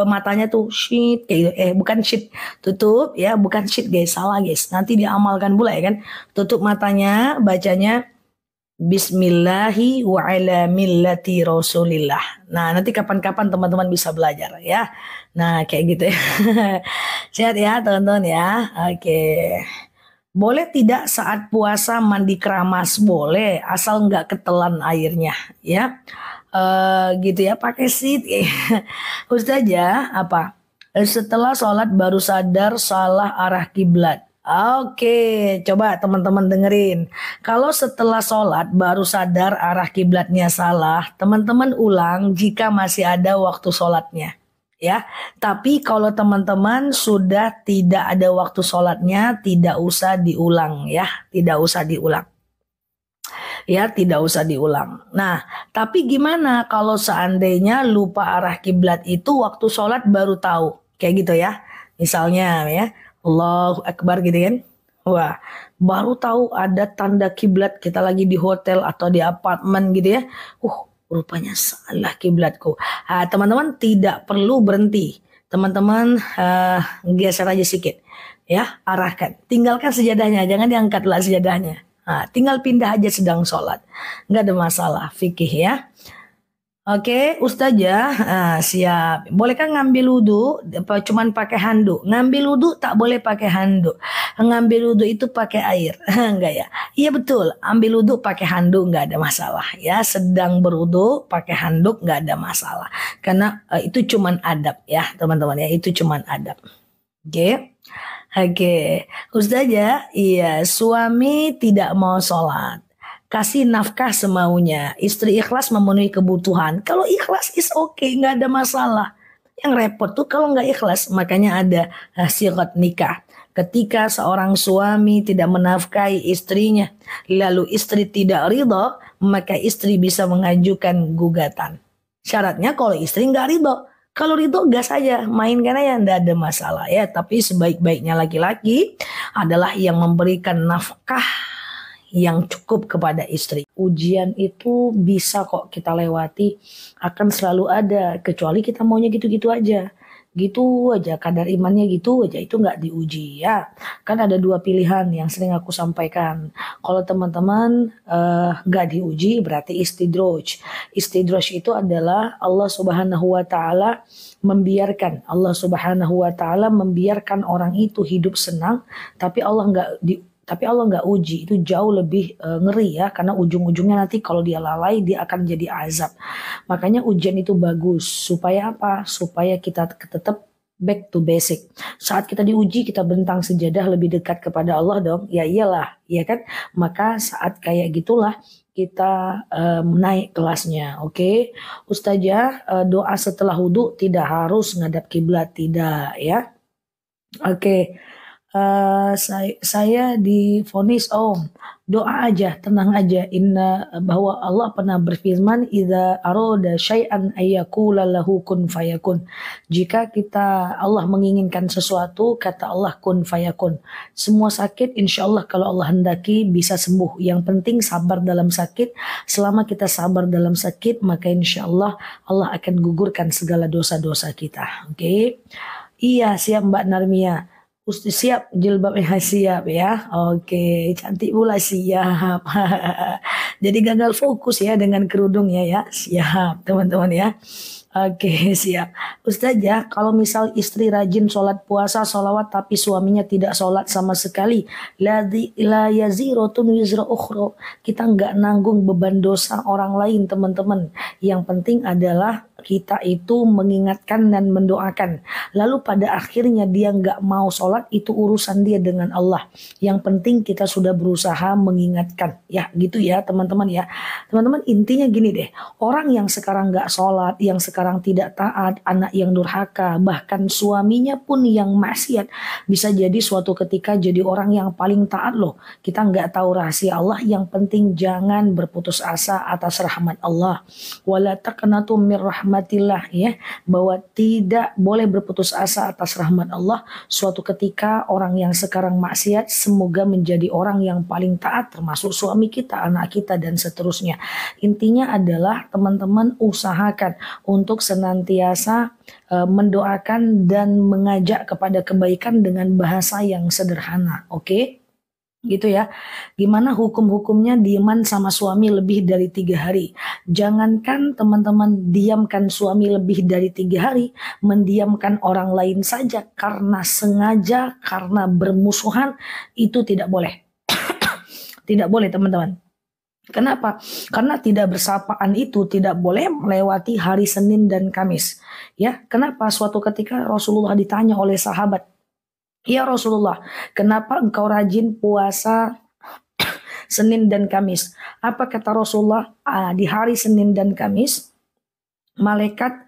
matanya tuh shit kayak gitu. Bukan shit, tutup ya, bukan shit guys, salah guys. Nanti diamalkan pula ya kan. Tutup matanya, bacanya Bismillahi wa ala millati Rasulillah. Nah, nanti kapan-kapan teman-teman bisa belajar ya. Nah, kayak gitu ya. Sehat ya, teman-teman ya. Oke. Boleh tidak saat puasa mandi keramas? Boleh, asal nggak ketelan airnya ya. Gitu ya, pakai seat. Ustazah apa? Setelah sholat baru sadar salah arah kiblat. Oke, coba teman-teman dengerin. Kalau setelah sholat baru sadar arah kiblatnya salah, teman-teman ulang jika masih ada waktu sholatnya. Ya, tapi kalau teman-teman sudah tidak ada waktu sholatnya, tidak usah diulang ya, tidak usah diulang. Ya, tidak usah diulang. Nah, tapi gimana kalau seandainya lupa arah kiblat itu waktu sholat baru tahu, kayak gitu ya? Misalnya ya, Allahu Akbar gitu kan? Wah, baru tahu ada tanda kiblat kita lagi di hotel atau di apartemen gitu ya? Rupanya salah kiblatku. Teman-teman tidak perlu berhenti. Teman-teman geser aja sedikit, ya, arahkan. Tinggalkan sejadahnya, jangan diangkatlah sejadahnya. Tinggal pindah aja sedang sholat, nggak ada masalah fikih ya. Oke, Ustazah, siap. Bolehkah ngambil wudhu? Apa cuman pakai handuk? Ngambil wudhu tak boleh pakai handuk. Ngambil wudhu itu pakai air, enggak ya? Iya betul. Ambil wudhu pakai handuk nggak ada masalah. Ya, sedang berwudhu pakai handuk nggak ada masalah. Karena itu cuman adab ya, teman-teman ya. Itu cuman adab. Oke. Oke, Ustazah, iya suami tidak mau sholat, kasih nafkah semaunya, istri ikhlas memenuhi kebutuhan. Kalau ikhlas is okay, nggak ada masalah. Yang repot tuh kalau nggak ikhlas, makanya ada sigat nikah. Ketika seorang suami tidak menafkahi istrinya, lalu istri tidak ridho, maka istri bisa mengajukan gugatan. Syaratnya kalau istri nggak ridho. Kalau ridho gas aja, mainkan aja, nggak ada masalah ya. Tapi sebaik-baiknya laki-laki adalah yang memberikan nafkah yang cukup kepada istri. Ujian itu bisa kok kita lewati, akan selalu ada, kecuali kita maunya gitu-gitu aja. Gitu aja, kadar imannya gitu aja, itu nggak diuji ya. Kan ada dua pilihan yang sering aku sampaikan. Kalau teman-teman nggak diuji berarti istidroj. Istidroj itu adalah Allah Subhanahu wa taala membiarkan orang itu hidup senang, tapi Allah nggak uji. Itu jauh lebih ngeri ya, karena ujung-ujungnya nanti kalau dia lalai dia akan jadi azab. Makanya ujian itu bagus supaya apa? Supaya kita tetap back to basic. Saat kita diuji kita bentang sejadah lebih dekat kepada Allah dong. Ya iyalah, ya kan? Maka saat kayak gitulah kita naik kelasnya. Oke, Ustazah, doa setelah wudhu tidak harus ngadap kiblat, tidak ya. Oke. Saya divonis doa aja, tenang aja, bahwa Allah pernah berfirman idza aroda syai'an ayyakula lahu kun fayakun. Jika Allah menginginkan sesuatu, kata Allah kun fayakun. Semua sakit insya Allah kalau Allah hendaki bisa sembuh. Yang penting sabar dalam sakit. Selama kita sabar dalam sakit, maka insya Allah Allah akan gugurkan segala dosa-dosa kita. Oke. Iya, siap Mbak Narmia. Usti siap, jilbabnya siap ya. Oke, cantik pula siap. Jadi gagal fokus ya dengan kerudungnya ya. Siap, teman-teman ya. Oke, siap. Ustazah, kalau misal istri rajin sholat puasa, sholawat, tapi suaminya tidak sholat sama sekali, la yazirotun wizra ukhro. Kita nggak nanggung beban dosa orang lain, teman-teman. Yang penting adalah kita itu mengingatkan dan mendoakan. Lalu pada akhirnya dia nggak mau sholat, itu urusan dia dengan Allah. Yang penting kita sudah berusaha mengingatkan. Ya gitu ya teman-teman ya. Teman-teman intinya gini deh. Orang yang sekarang nggak sholat, yang sekarang tidak taat, anak yang durhaka, bahkan suaminya pun yang maksiat, bisa jadi suatu ketika jadi orang yang paling taat loh. Kita nggak tahu rahasia Allah. Yang penting jangan berputus asa atas rahmat Allah. Wala taqnatu mir rahmatillah ya, bahwa tidak boleh berputus asa atas rahmat Allah. Suatu ketika orang yang sekarang maksiat semoga menjadi orang yang paling taat, termasuk suami kita, anak kita dan seterusnya. Intinya adalah teman-teman usahakan untuk senantiasa mendoakan dan mengajak kepada kebaikan dengan bahasa yang sederhana. Oke? Gitu ya. Gimana hukum-hukumnya dieman sama suami lebih dari 3 hari? Jangankan teman-teman diamkan suami lebih dari 3 hari, mendiamkan orang lain saja karena sengaja, karena bermusuhan, itu tidak boleh. Tidak boleh teman-teman. Kenapa? Karena tidak bersapaan itu tidak boleh melewati hari Senin dan Kamis. Ya, kenapa? Suatu ketika Rasulullah ditanya oleh sahabat, ya Rasulullah, kenapa engkau rajin puasa Senin dan Kamis? Apa kata Rasulullah? Di hari Senin dan Kamis, malaikat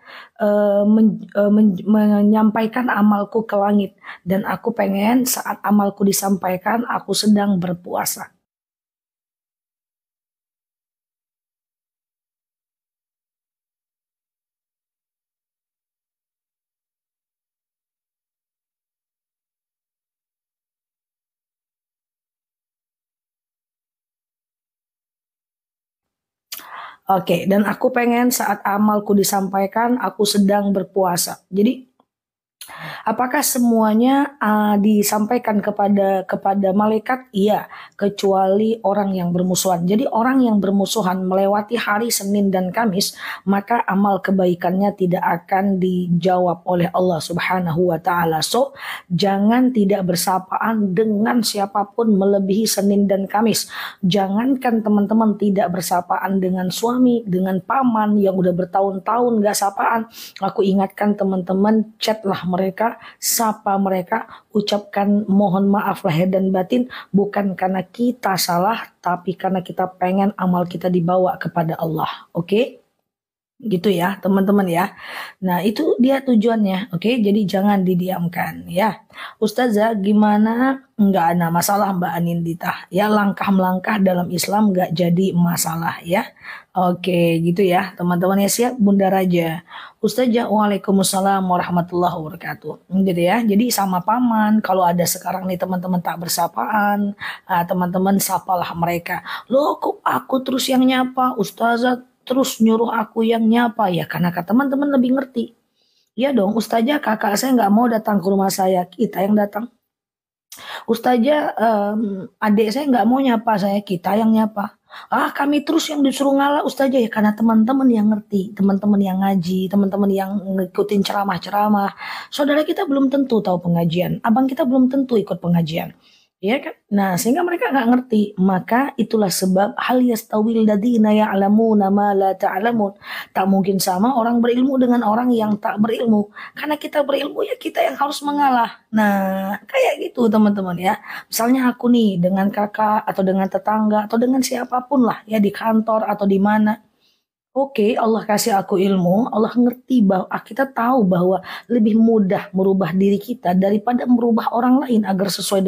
menyampaikan amalku ke langit. Dan aku pengen saat amalku disampaikan, aku sedang berpuasa. Oke, dan aku pengen saat amalku disampaikan, aku sedang berpuasa. Jadi Apakah semuanya disampaikan kepada malaikat? Iya, kecuali orang yang bermusuhan. Jadi orang yang bermusuhan melewati hari Senin dan Kamis, maka amal kebaikannya tidak akan dijawab oleh Allah Subhanahu wa taala. So, jangan tidak bersapaan dengan siapapun melebihi Senin dan Kamis. Jangankan teman-teman tidak bersapaan dengan suami, dengan paman yang udah bertahun-tahun gak sapaan. Aku ingatkan teman-teman, chatlah mereka, sapa mereka, ucapkan mohon maaf lahir dan batin, bukan karena kita salah, tapi karena kita pengen amal kita dibawa kepada Allah. Oke? Gitu ya teman-teman ya. Nah itu dia tujuannya. Oke, jadi jangan didiamkan ya. Ustazah gimana? Nggak ada masalah Mbak Anindita ya, langkah-langkah dalam Islam nggak jadi masalah ya. Oke gitu ya teman-teman ya, siap Bunda Raja. Ustazah waalaikumsalam warahmatullahi wabarakatuh. Gitu ya, jadi sama paman kalau ada sekarang nih teman-teman tak bersapaan, teman-teman sapalah mereka. Loh kok aku terus yang nyapa, Ustazah terus nyuruh aku yang nyapa? Ya karena teman-teman lebih ngerti. Ya dong Ustazah, kakak saya nggak mau datang ke rumah saya, kita yang datang. Ustazah adik saya nggak mau nyapa saya, kita yang nyapa. Kami terus yang disuruh ngalah Ustazah. Ya karena teman-teman yang ngerti, teman-teman yang ngaji, teman-teman yang ngikutin ceramah-ceramah. Saudara kita belum tentu tahu pengajian, abang kita belum tentu ikut pengajian. Ya kan? Nah, sehingga mereka nggak ngerti. Maka itulah sebab hal yastawil ladzina ya'lamuna ma la ta'lamun. Tak mungkin sama orang berilmu dengan orang yang tak berilmu. Karena kita berilmu ya kita yang harus mengalah. Nah, kayak gitu teman-teman ya. Misalnya aku nih dengan kakak atau dengan tetangga atau dengan siapapun lah ya di kantor atau di mana. Oke, Allah kasih aku ilmu, Allah ngerti bahwa kita tahu bahwa lebih mudah merubah diri kita daripada merubah orang lain agar sesuai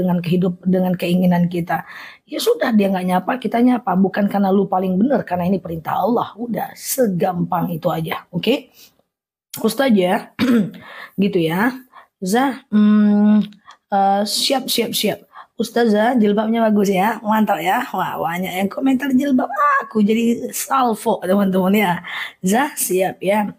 dengan keinginan kita. Ya sudah, dia nggak nyapa, kita nyapa, bukan karena lu paling benar, karena ini perintah Allah. Udah segampang itu aja. Oke, Ustazah, gitu ya. Siap. Ustazah jilbabnya bagus ya, mantap ya. Wah banyak yang komentar jilbab aku jadi salvo teman-teman ya. Siap ya.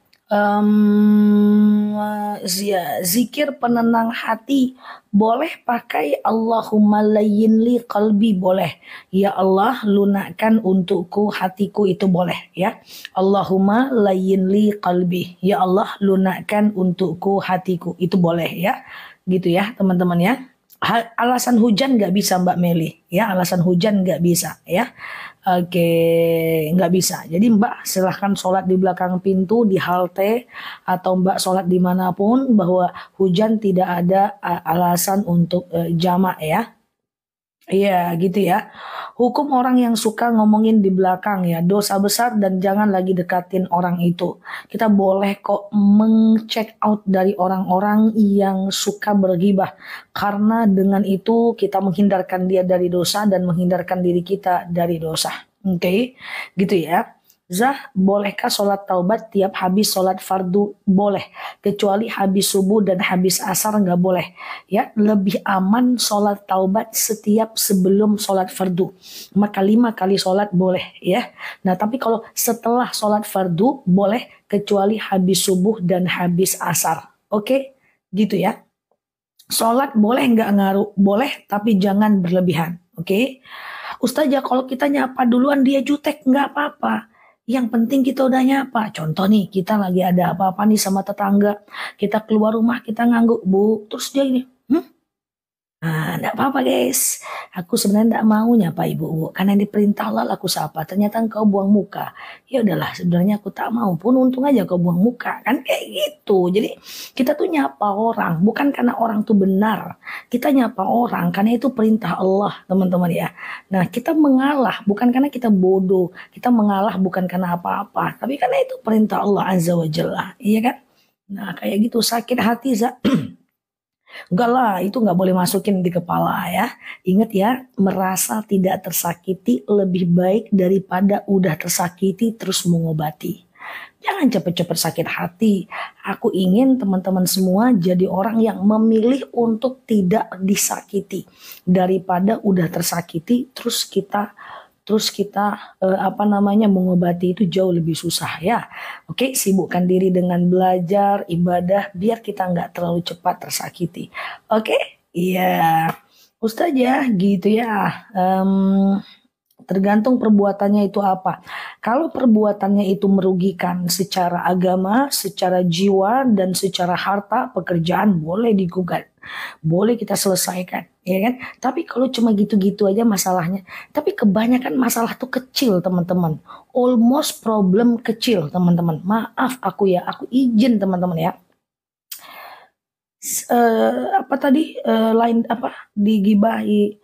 Zikir penenang hati boleh pakai Allahumma layyinli qalbi, boleh. Ya Allah lunakkan untukku hatiku, itu boleh ya. Allahumma layyinli qalbi, ya Allah lunakkan untukku hatiku, itu boleh ya. Gitu ya teman-teman ya. Alasan hujan nggak bisa Mbak Meli ya, alasan hujan nggak bisa ya. Oke, nggak bisa. Jadi Mbak silahkan sholat di belakang pintu, di halte, atau Mbak sholat dimanapun, bahwa hujan tidak ada alasan untuk jamak ya. Iya gitu ya. Hukum orang yang suka ngomongin di belakang ya, dosa besar dan jangan lagi dekatin orang itu. Kita boleh kok meng-check out dari orang-orang yang suka berghibah. Karena dengan itu kita menghindarkan dia dari dosa dan menghindarkan diri kita dari dosa. Oke, gitu ya. Bolehkah sholat taubat tiap habis sholat fardu? Boleh, kecuali habis subuh dan habis asar nggak boleh. Ya, lebih aman sholat taubat setiap sebelum sholat fardu. Maka 5 kali sholat boleh ya. Nah tapi kalau setelah sholat fardu boleh, kecuali habis subuh dan habis asar. Oke, gitu ya. Sholat boleh nggak ngaruh? Boleh, tapi jangan berlebihan. Oke. Ustazah kalau kita nyapa duluan dia jutek nggak apa-apa. Yang penting kita udah nyapa. Contoh nih, kita lagi ada apa-apa nih sama tetangga. Kita keluar rumah, kita ngangguk, Bu. Terus dia gini, Nah, enggak apa-apa guys. Aku sebenarnya enggak mau nyapa ibu, karena diperintah Allah aku sapa. Ternyata engkau buang muka. Ya udahlah, sebenarnya aku tak mau. Pun untung aja kau buang muka. Kan kayak gitu. Jadi kita tuh nyapa orang, bukan karena orang tuh benar. Kita nyapa orang karena itu perintah Allah, teman-teman ya. Nah, kita mengalah bukan karena kita bodoh. Kita mengalah bukan karena apa-apa. Tapi karena itu perintah Allah Azza wa Jalla. Iya kan? Nah, kayak gitu sakit hati, Enggak lah, itu enggak boleh masukin di kepala ya. Ingat ya, merasa tidak tersakiti lebih baik daripada udah tersakiti terus mengobati. Jangan cepet-cepet sakit hati. Aku ingin teman-teman semua jadi orang yang memilih untuk tidak disakiti. Daripada udah tersakiti terus kita terus kita mengobati itu jauh lebih susah ya. Oke, sibukkan diri dengan belajar, ibadah, biar kita nggak terlalu cepat tersakiti. Oke, iya, Ustazah gitu ya. Tergantung perbuatannya itu apa. Kalau perbuatannya itu merugikan secara agama, secara jiwa, dan secara harta, pekerjaan boleh digugat. Boleh kita selesaikan, ya kan? Tapi kalau cuma gitu-gitu aja masalahnya. Tapi kebanyakan masalah tuh kecil, teman-teman. Almost problem kecil, teman-teman. Maaf aku izin teman-teman ya. Digibahi.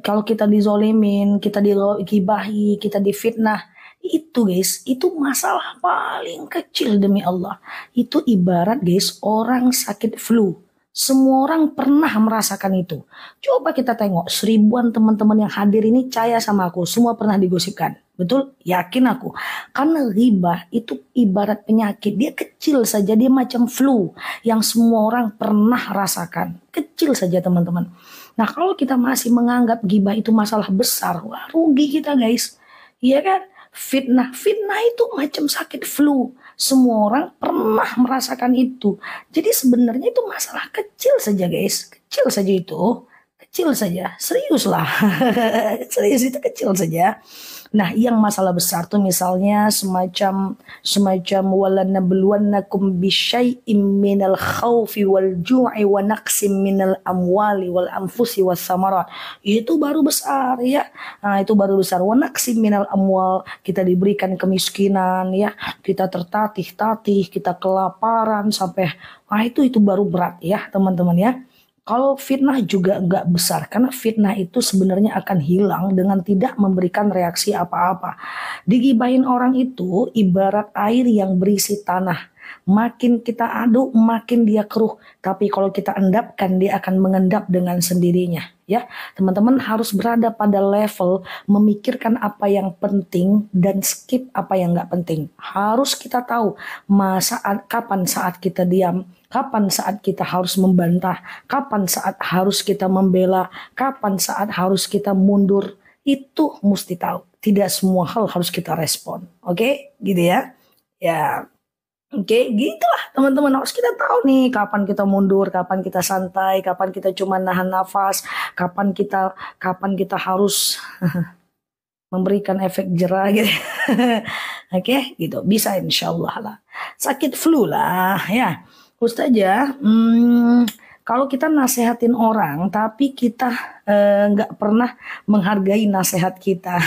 Kalau kita dizolimin, kita digibahi, kita difitnah, itu guys, itu masalah paling kecil demi Allah. Itu ibarat guys, orang sakit flu. Semua orang pernah merasakan itu. Coba kita tengok, seribuan teman-teman yang hadir ini percaya sama aku, semua pernah digosipkan. Betul? Yakin aku. Karena ghibah itu ibarat penyakit. Dia kecil saja, dia macam flu yang semua orang pernah rasakan. Kecil saja teman-teman. Nah kalau kita masih menganggap ghibah itu masalah besar, wah rugi kita guys. Iya kan? Fitnah itu macam sakit flu. Semua orang pernah merasakan itu. Jadi sebenarnya itu masalah kecil saja guys. Kecil saja itu. Kecil saja. Serius lah. Serius itu kecil saja. Nah, yang masalah besar tuh misalnya semacam walanabluwannakum bisyai'im minal khaufi wal ju'i wa naqsim minal amwali wal anfusi was samarat. Itu baru besar ya. Nah, itu baru besar. Wa naqsim minal amwal, kita diberikan kemiskinan ya. Kita tertatih-tatih, kita kelaparan sampai itu baru berat ya, teman-teman ya. Kalau fitnah juga enggak besar, karena fitnah itu sebenarnya akan hilang dengan tidak memberikan reaksi apa-apa. Digibahin orang itu ibarat air yang berisi tanah. Makin kita aduk, makin dia keruh. Tapi kalau kita endapkan, dia akan mengendap dengan sendirinya. Ya, teman-teman harus berada pada level memikirkan apa yang penting dan skip apa yang nggak penting. Harus kita tahu kapan saat kita diam, kapan saat kita harus membantah, kapan saat harus kita membela, kapan saat harus kita mundur. Itu mesti tahu. Tidak semua hal harus kita respon. Oke, gitu ya. Ya. Oke, gitulah teman-teman, harus kita tahu nih kapan kita mundur, kapan kita santai, kapan kita cuma nahan nafas, kapan kita harus memberikan efek jerah gitu. Oke, gitu. Bisa insyaallah lah. Sakit flu lah ya. Ustazah, kalau kita nasehatin orang tapi kita nggak pernah menghargai nasihat kita.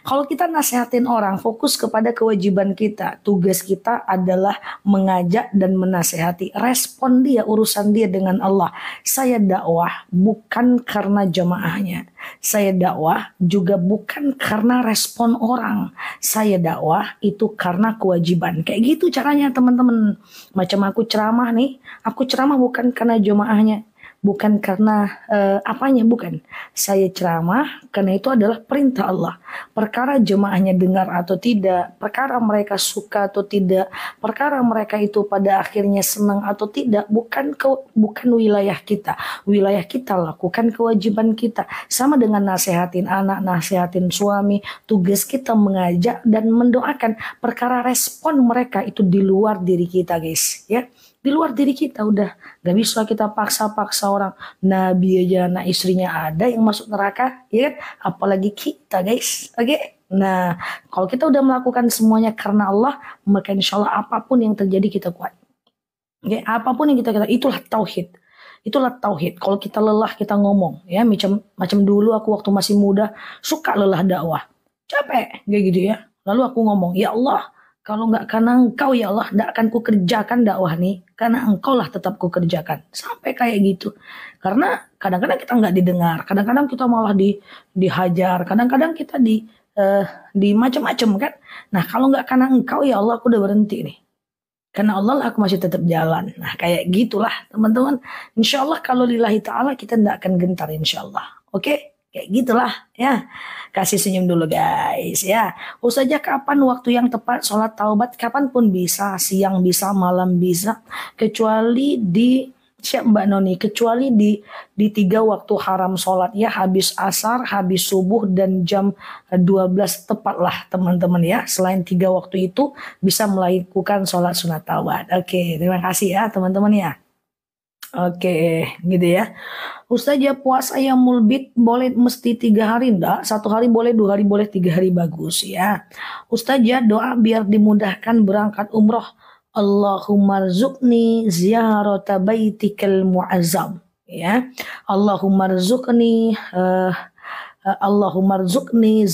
Kalau kita nasehatin orang, fokus kepada kewajiban kita. Tugas kita adalah mengajak dan menasehati. Respon dia, urusan dia dengan Allah. Saya dakwah bukan karena jamaahnya. Saya dakwah juga bukan karena respon orang. Saya dakwah itu karena kewajiban. Kayak gitu caranya teman-teman. Macam aku ceramah nih. Aku ceramah bukan karena jamaahnya. Bukan karena apanya, bukan. Saya ceramah karena itu adalah perintah Allah. Perkara jemaahnya dengar atau tidak, perkara mereka suka atau tidak, perkara mereka itu pada akhirnya senang atau tidak, bukan wilayah kita. Wilayah kita lakukan kewajiban kita. Sama dengan nasehatin anak, nasehatin suami, tugas kita mengajak dan mendoakan. Perkara respon mereka itu di luar diri kita guys, ya. Di luar diri kita udah gak bisa kita paksa-paksa orang. Nabi aja anak istrinya ada yang masuk neraka, ya kan? Apalagi kita guys. Oke? Nah, kalau kita udah melakukan semuanya karena Allah, maka insya Allah apapun yang terjadi kita kuat. Oke? Apapun yang kita itulah tauhid. Itulah tauhid. Kalau kita lelah kita ngomong, ya macam dulu aku waktu masih muda suka lelah dakwah. Capek kayak gitu ya. Lalu aku ngomong, ya Allah, kalau nggak karena engkau ya Allah, nggak akan ku kerjakan dakwah nih. Karena engkau lah tetap ku kerjakan. Sampai kayak gitu. Karena kadang-kadang kita nggak didengar. Kadang-kadang kita malah dihajar. Kadang-kadang kita di macam-macam kan. Nah kalau nggak karena engkau ya Allah, aku udah berhenti nih. Karena Allah lah aku masih tetap jalan. Nah kayak gitulah teman-teman. Insya Allah kalau lillahi ta'ala kita nggak akan gentar insya Allah. Oke? Kayak gitulah ya. Kasih senyum dulu guys ya. Ustazah kapan waktu yang tepat sholat taubat? Kapanpun bisa, siang bisa, malam bisa. Kecuali di Siap Mbak Noni, kecuali di 3 waktu haram sholat ya, habis asar, habis subuh, dan jam 12 tepat lah teman-teman ya. Selain 3 waktu itu bisa melakukan sholat sunat tawad. Oke, terima kasih ya teman-teman ya. Oke, gitu ya. Ustaz ya, puasa yang mulbit boleh mesti 3 hari enggak? 1 hari boleh, 2 hari boleh, 3 hari bagus ya. Ustaz ya, doa biar dimudahkan berangkat umroh. Allahumma rzuqni ziyarata baitikal muazzam ya. Allahumma rzuqni Allahumma rzuqni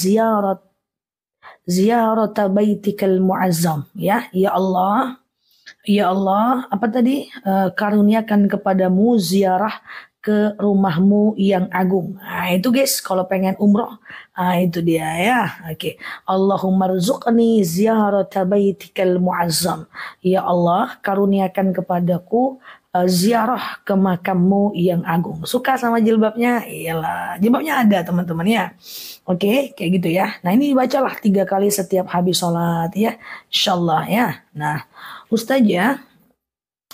ziyarata baitikal muazzam ya. Ya Allah, ya Allah, apa tadi? Karuniakan kepadamu ziarah ke rumahmu yang agung. Nah, itu guys, kalau pengen umroh, nah, itu dia ya. Oke. Allahumma rzuqni ziyarata baitikal muazzam. Ya Allah, karuniakan kepadaku ziarah ke makammu yang agung. Suka sama jilbabnya? Iyalah, jilbabnya ada teman-teman ya. Oke, kayak gitu ya. Nah, ini dibacalah 3 kali setiap habis sholat ya. Insyaallah ya. Nah, Ustaz ya,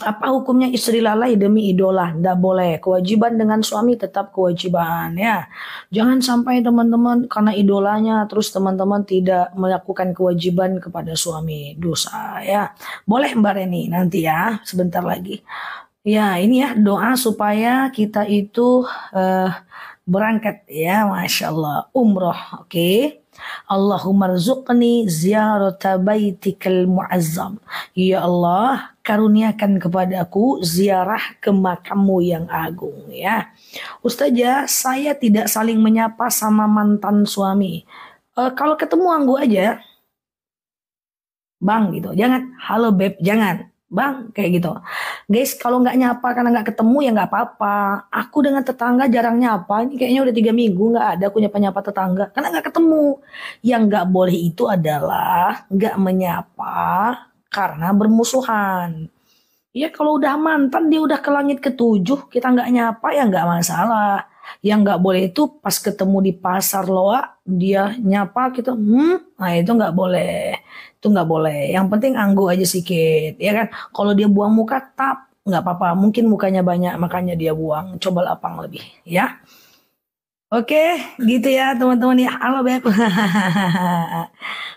apa hukumnya istri lalai demi idola? Tidak boleh. Kewajiban dengan suami tetap kewajiban ya. Jangan sampai teman-teman karena idolanya terus teman-teman tidak melakukan kewajiban kepada suami. Dosa ya. Boleh Mbak Reni nanti ya, sebentar lagi. Ya, ini ya doa supaya kita itu berangkat ya, Masya Allah, umroh. Oke. Allahumma rzuqni ziyarata baitikal muazzam. Ya Allah, karuniakan kepadaku ziarah ke makammu yang agung ya. Ustazah, saya tidak saling menyapa sama mantan suami. Kalau ketemu anggu aja, Bang gitu. Jangan, halo beb, jangan. Bang, kayak gitu. Guys, kalau nggak nyapa karena nggak ketemu ya nggak apa-apa. Aku dengan tetangga jarang nyapa. Ini kayaknya udah 3 minggu nggak ada aku nyapa-nyapa tetangga. Karena nggak ketemu. Yang nggak boleh itu adalah nggak menyapa karena bermusuhan. Ya kalau udah mantan dia udah ke langit ke-7, kita nggak nyapa ya nggak masalah. Yang nggak boleh itu pas ketemu di pasar loa dia nyapa gitu, nah itu nggak boleh, itu nggak boleh. Yang penting anggu aja sedikit, ya kan? Kalau dia buang muka tap nggak apa-apa, mungkin mukanya banyak makanya dia buang, coba lapang lebih, ya. Oke, gitu ya teman-teman ya. Halo Beb.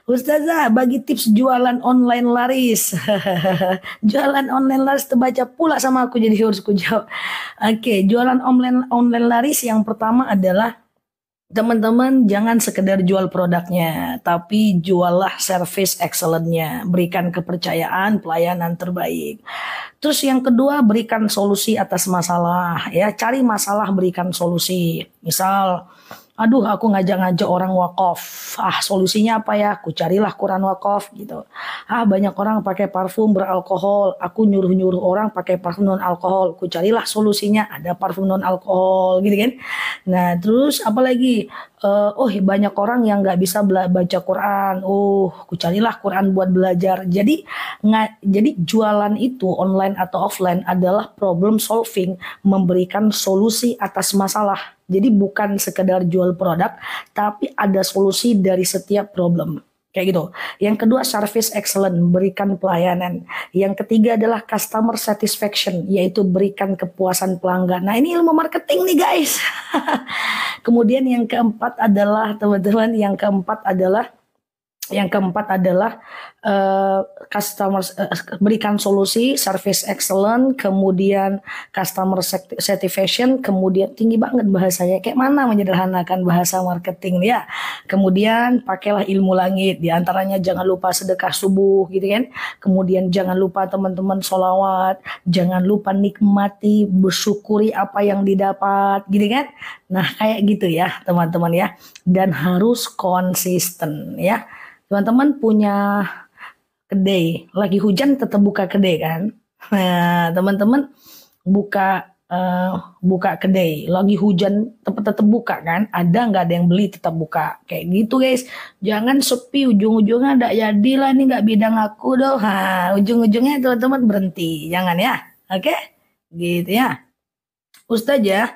Ustazah, bagi tips jualan online laris. Jualan online laris terbaca pula sama aku jadi harus ku jawab. Oke, jualan online laris yang pertama adalah teman-teman jangan sekedar jual produknya, tapi juallah service excellent-nya, berikan kepercayaan, pelayanan terbaik. Terus yang kedua, berikan solusi atas masalah, ya, cari masalah, berikan solusi. Misal, aduh aku ngajak-ngajak orang wakaf, solusinya apa ya? Aku carilah Quran wakaf gitu. Banyak orang pakai parfum beralkohol, aku nyuruh-nyuruh orang pakai parfum non alkohol, aku carilah solusinya, ada parfum non alkohol gitu kan. Nah terus apalagi, banyak orang yang nggak bisa baca Quran, aku carilah Quran buat belajar. Jadi jualan itu online atau offline adalah problem solving, memberikan solusi atas masalah. Jadi bukan sekedar jual produk, tapi ada solusi dari setiap problem. Kayak gitu. Yang kedua, service excellent, berikan pelayanan. Yang ketiga adalah customer satisfaction, yaitu berikan kepuasan pelanggan. Nah ini ilmu marketing nih guys. Kemudian yang keempat adalah teman-teman, yang keempat adalah customer berikan solusi, service excellent, kemudian customer satisfaction, kemudian tinggi banget bahasanya, kayak mana menyederhanakan bahasa marketing ya. Kemudian pakailah ilmu langit, diantaranya jangan lupa sedekah subuh gitu kan. Kemudian jangan lupa teman-teman sholawat, jangan lupa nikmati, bersyukuri apa yang didapat gitu kan. Nah kayak gitu ya teman-teman ya, dan harus konsisten ya. Teman-teman punya kedai, lagi hujan tetap buka kedai kan? Nah, teman-teman buka kedai, lagi hujan tetap buka kan? Ada yang beli tetap buka, kayak gitu guys. Jangan sepi, ujung-ujungnya nggak jadilah, ini nggak bidang aku doh. Ujung-ujungnya teman-teman berhenti, jangan ya, oke? Gitu ya. Ustazah,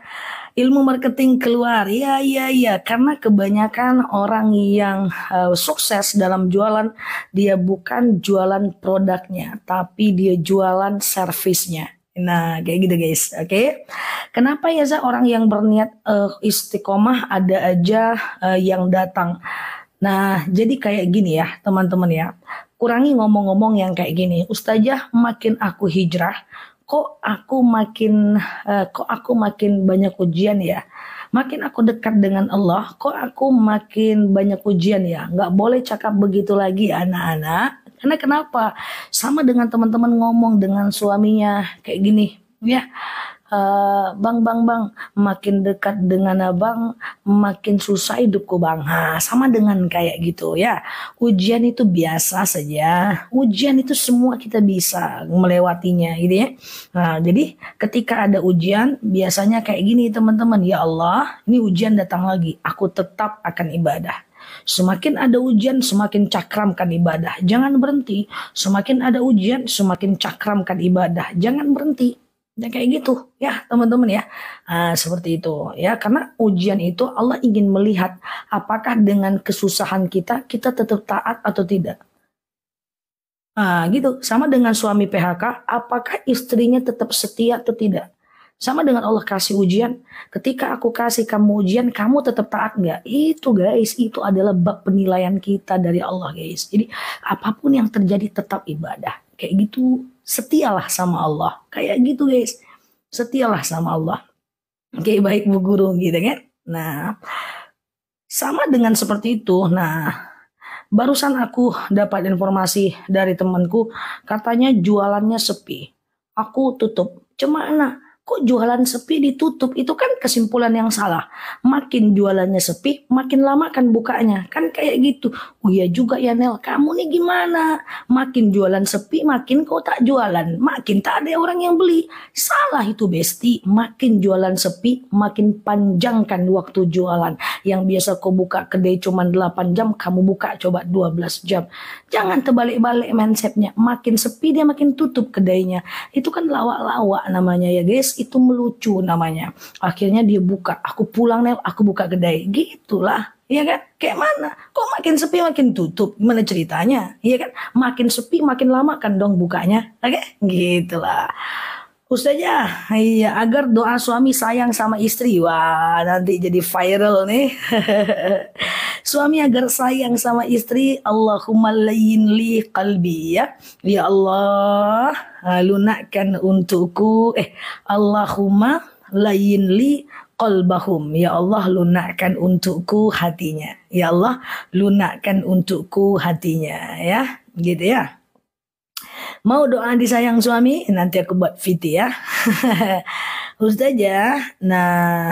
ilmu marketing keluar, ya, karena kebanyakan orang yang sukses dalam jualan, dia bukan jualan produknya, tapi dia jualan servisnya. Nah, kayak gitu guys. Oke. Kenapa ya Za orang yang berniat istiqomah ada aja yang datang. Nah, jadi kayak gini ya, teman-teman ya. Kurangi ngomong-ngomong yang kayak gini. Ustazah, makin aku hijrah, kok aku makin banyak ujian ya. Makin aku dekat dengan Allah, kok aku makin banyak ujian ya. Nggak boleh cakap begitu lagi anak-anak. Karena kenapa? Sama dengan teman-teman ngomong dengan suaminya kayak gini, ya. Bang, makin dekat dengan abang, makin susah hidupku bang. Nah, sama dengan kayak gitu ya. Ujian itu biasa saja. Ujian itu semua kita bisa melewatinya, gitu ya. Nah, jadi ketika ada ujian, biasanya kayak gini teman-teman. Ya Allah, ini ujian datang lagi. Aku tetap akan ibadah. Semakin ada ujian, semakin cakramkan ibadah. Jangan berhenti. Semakin ada ujian, semakin cakramkan ibadah. Jangan berhenti. Ya kayak gitu ya teman-teman ya. Seperti itu ya, karena ujian itu Allah ingin melihat apakah dengan kesusahan kita tetap taat atau tidak. Gitu. Sama dengan suami PHK, apakah istrinya tetap setia atau tidak? Sama dengan Allah kasih ujian, ketika aku kasih kamu ujian, kamu tetap taat nggak? Itu guys, itu adalah bab penilaian kita dari Allah guys. Jadi apapun yang terjadi tetap ibadah. Kayak gitu, setialah sama Allah. Kayak gitu guys, setialah sama Allah. Oke, baik Bu Guru gitu kan. Nah, sama dengan seperti itu. Nah, barusan aku dapat informasi dari temanku, katanya jualannya sepi. Aku tutup. Cemana? Kok jualan sepi ditutup? Itu kan kesimpulan yang salah. Makin jualannya sepi, makin lama kan bukanya. Kan kayak gitu. Oh iya juga ya Nel, kamu nih gimana? Makin jualan sepi, makin kau tak jualan. Makin tak ada orang yang beli. Salah itu Besti. Makin jualan sepi, makin panjangkan waktu jualan. Yang biasa kau buka kedai cuma 8 jam, kamu buka coba 12 jam. Jangan terbalik-balik mindsetnya. Makin sepi dia makin tutup kedainya. Itu kan lawak-lawak namanya ya guys. Itu melucu namanya. Akhirnya dia buka. Aku pulang Nel, aku buka kedai. Gitulah. Iya kan? Kayak mana? Kok makin sepi makin tutup? Gimana ceritanya? Iya kan? Makin sepi makin lama kan dong bukanya. Oke? Gitulah. Ustazah, iya agar doa suami sayang sama istri. Wah, nanti jadi viral nih. Suami agar sayang sama istri, Allahumma layyin li qalbi ya. Ya Allah, lunakkan untukku. Allahumma layyin li qalbahum. Ya Allah, lunakkan untukku hatinya. Ya Allah, lunakkan untukku hatinya ya. Gitu ya. Mau doa disayang suami? Nanti aku buat VT ya. Ustazah, nah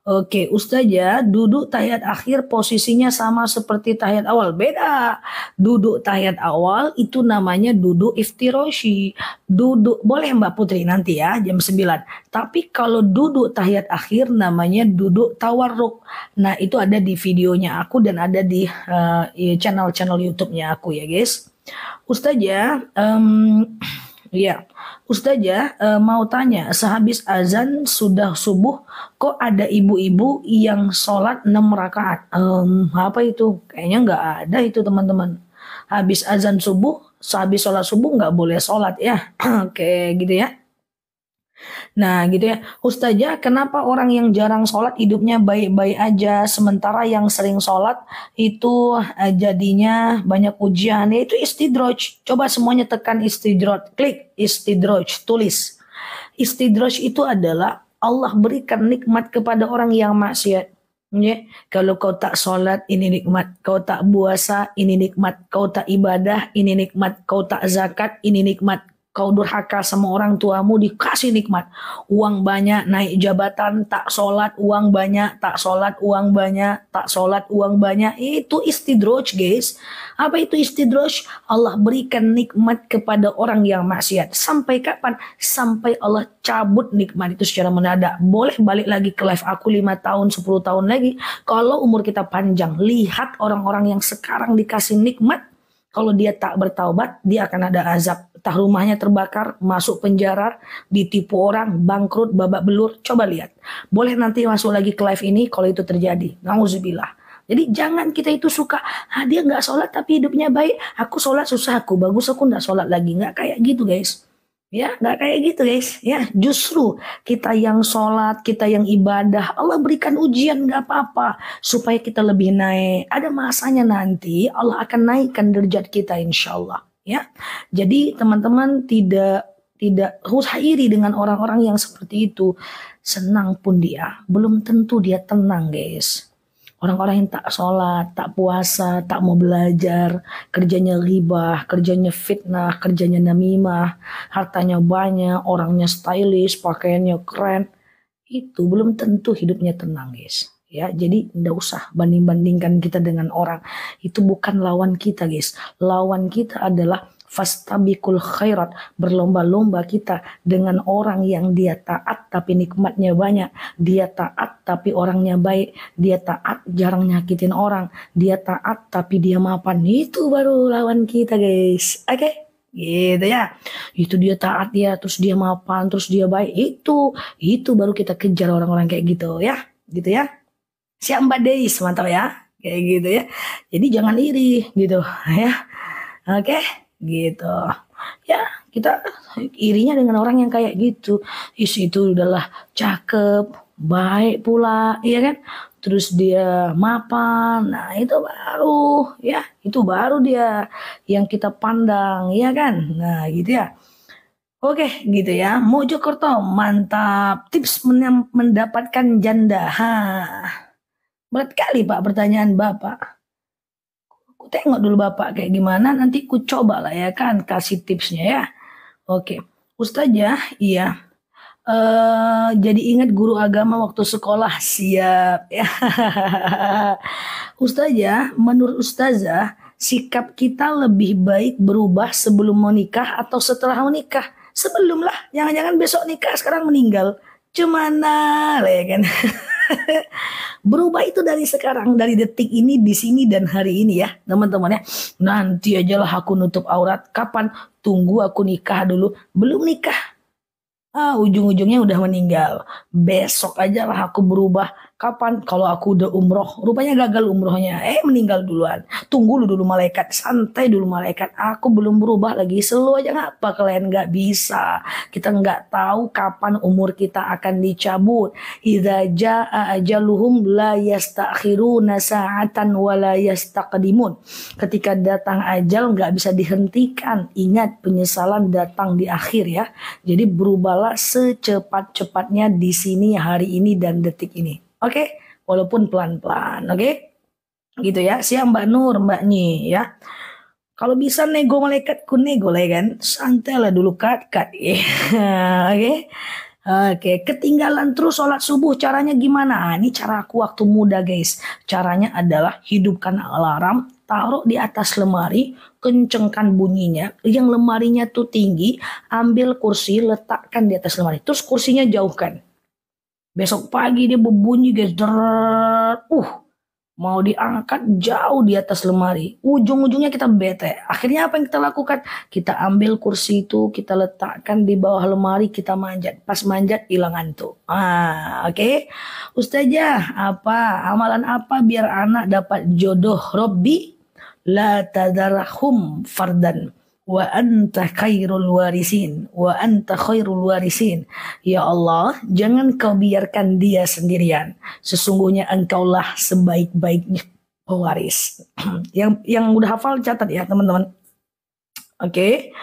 oke, Ustazah, duduk tahiyat akhir posisinya sama seperti tahiyat awal. Beda. Duduk tahiyat awal itu namanya duduk iftiroshi. Duduk, boleh Mbak Putri nanti ya jam 9. Tapi kalau duduk tahiyat akhir namanya duduk tawarruk. Nah itu ada di videonya aku dan ada di channel-channel YouTube-nya aku ya guys. Ustazah, ya, Ustazah mau tanya, sehabis azan sudah subuh, kok ada ibu-ibu yang sholat 6 rakaat? Apa itu? Kayaknya nggak ada itu teman-teman. Habis azan subuh, sehabis sholat subuh nggak boleh sholat ya. Oke, gitu ya. Nah gitu ya, Ustazah kenapa orang yang jarang sholat hidupnya baik-baik aja, sementara yang sering sholat itu jadinya banyak ujian, yaitu istidroj. Coba semuanya tekan istidroj, klik istidroj, tulis. Istidroj itu adalah Allah berikan nikmat kepada orang yang maksiat. Ya, kalau kau tak sholat ini nikmat, kau tak puasa ini nikmat, kau tak ibadah ini nikmat, kau tak zakat ini nikmat, kau durhaka sama orang tuamu dikasih nikmat. Uang banyak, naik jabatan, tak sholat, uang banyak, tak sholat, uang banyak, tak sholat, uang banyak. Itu istidroj guys. Apa itu istidroj? Allah berikan nikmat kepada orang yang maksiat. Sampai kapan? Sampai Allah cabut nikmat itu secara mendadak. Boleh balik lagi ke live aku 5 tahun, 10 tahun lagi. Kalau umur kita panjang, lihat orang-orang yang sekarang dikasih nikmat. Kalau dia tak bertaubat, dia akan ada azab. Entah rumahnya terbakar, masuk penjara, ditipu orang, bangkrut, babak belur. Coba lihat. Boleh nanti masuk lagi ke live ini kalau itu terjadi. Nauzubillah. Jadi jangan kita itu suka, dia nggak sholat tapi hidupnya baik. Aku sholat susah, aku bagus, aku nggak sholat lagi. Nggak kayak gitu guys. Ya, nggak kayak gitu guys. Ya, justru kita yang sholat, kita yang ibadah, Allah berikan ujian nggak apa-apa supaya kita lebih naik. Ada masanya nanti Allah akan naikkan derajat kita insya Allah. Ya, jadi teman-teman tidak usah iri dengan orang-orang yang seperti itu. Senang pun dia, belum tentu dia tenang guys. Orang-orang yang tak sholat, tak puasa, tak mau belajar, kerjanya ribah, kerjanya fitnah, kerjanya namimah, hartanya banyak, orangnya stylish, pakaiannya keren, itu belum tentu hidupnya tenang, guys. Ya, jadi nggak usah banding-bandingkan kita dengan orang. Itu bukan lawan kita, guys. Lawan kita adalah fastabikul khairat, berlomba-lomba kita dengan orang yang dia taat tapi nikmatnya banyak, dia taat tapi orangnya baik, dia taat jarang nyakitin orang, dia taat tapi dia mapan. Itu baru lawan kita, guys. Oke? Gitu ya, itu dia taat ya, terus dia mapan, terus dia baik, itu baru kita kejar orang-orang kayak gitu ya, gitu ya. Siap Mbak Deis, mantap ya, kayak gitu ya. Jadi jangan iri gitu ya, oke, gitu ya. Kita irinya dengan orang yang kayak gitu, itu udahlah cakep, baik pula, iya kan, terus dia mapan, nah itu baru ya, itu baru dia yang kita pandang, ya kan, nah gitu ya. Oke, gitu ya. Mojokerto, mantap. Tips mendapatkan janda. Berat kali Pak pertanyaan Bapak. Aku tengok dulu Bapak kayak gimana, nanti ku coba lah ya kan kasih tipsnya ya. Oke, Ustazah, iya. Jadi ingat guru agama waktu sekolah, siap ya. Ustazah, menurut Ustazah, sikap kita lebih baik berubah sebelum menikah atau setelah menikah? Sebelum lah, jangan-jangan besok nikah sekarang meninggal. Cumana, ya kan? Berubah itu dari sekarang, dari detik ini, di sini dan hari ini ya, teman-teman ya. Nanti ajalah aku nutup aurat. Kapan? Tunggu aku nikah dulu. Belum nikah. Ujung-ujungnya udah meninggal. Besok aja lah aku berubah. Kapan? Kalau aku udah umroh. Rupanya gagal umrohnya. Meninggal duluan. Tunggu dulu malaikat. Santai dulu malaikat. Aku belum berubah lagi. Selalu aja ngapa kalian nggak bisa. Kita nggak tahu kapan umur kita akan dicabut. Idza jaa ajaluhum la yastakhiruna sa'atan wa la yastaqdimun. Ketika datang ajal nggak bisa dihentikan. Ingat penyesalan datang di akhir ya. Jadi berubahlah secepat-cepatnya di sini hari ini dan detik ini. Oke, walaupun pelan-pelan. Oke, gitu ya. Siap Mbak Nur, Mbak Nyi ya. Kalau bisa nego malaikat ku nego lah kan. Santai lah dulu kat. Oke. Oke, ketinggalan terus sholat subuh caranya gimana? Ini cara aku waktu muda guys. Caranya adalah hidupkan alarm, taruh di atas lemari, kencengkan bunyinya. Yang lemarinya tuh tinggi, ambil kursi, letakkan di atas lemari. Terus kursinya jauhkan. Besok pagi dia berbunyi guys. Mau diangkat jauh di atas lemari. Ujung-ujungnya kita bete. Akhirnya apa yang kita lakukan? Kita ambil kursi itu, kita letakkan di bawah lemari, kita manjat. Pas manjat hilang ngantuk. Oke. Ustazah, amalan apa biar anak dapat jodoh? Robbi la tadarhum fardan wa anta khairul warisin. Ya Allah, jangan kau biarkan dia sendirian. Sesungguhnya engkaulah sebaik-baiknya pewaris. Yang udah hafal catat ya teman-teman. Oke.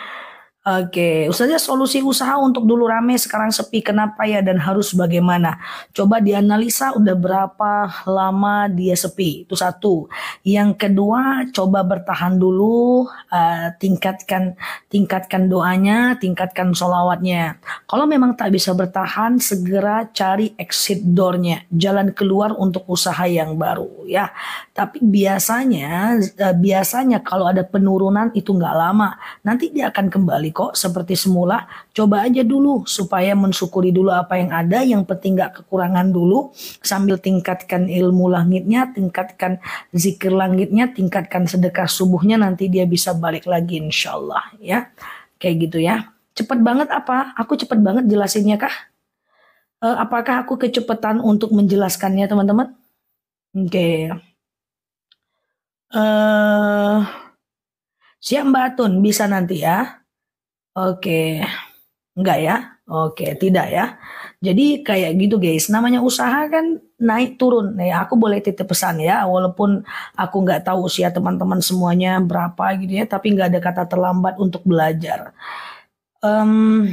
Oke, Ustazah, solusi usaha untuk dulu rame sekarang sepi, kenapa ya dan harus bagaimana? Coba dianalisa udah berapa lama dia sepi, itu satu. Yang kedua, coba bertahan dulu, tingkatkan doanya, tingkatkan sholawatnya. Kalau memang tak bisa bertahan, segera cari exit door-nya, jalan keluar untuk usaha yang baru ya. Tapi biasanya kalau ada penurunan itu nggak lama, nanti dia akan kembali kok seperti semula. Coba aja dulu supaya mensyukuri dulu apa yang ada, yang penting nggak kekurangan dulu, sambil tingkatkan ilmu langitnya, tingkatkan zikir langitnya, tingkatkan sedekah subuhnya, nanti dia bisa balik lagi insyaallah ya. Kayak gitu ya. Cepet banget apa? Aku cepet banget jelasinnya kah? Apakah aku kecepatan untuk menjelaskannya teman-teman? Oke. Siap Mbak Tun, bisa nanti ya. Oke. Enggak ya? Oke, tidak ya. Jadi kayak gitu guys, namanya usaha kan naik turun. Nah, ya, aku boleh titip pesan ya, walaupun aku nggak tahu usia teman-teman semuanya berapa gitu ya, tapi nggak ada kata terlambat untuk belajar. Em,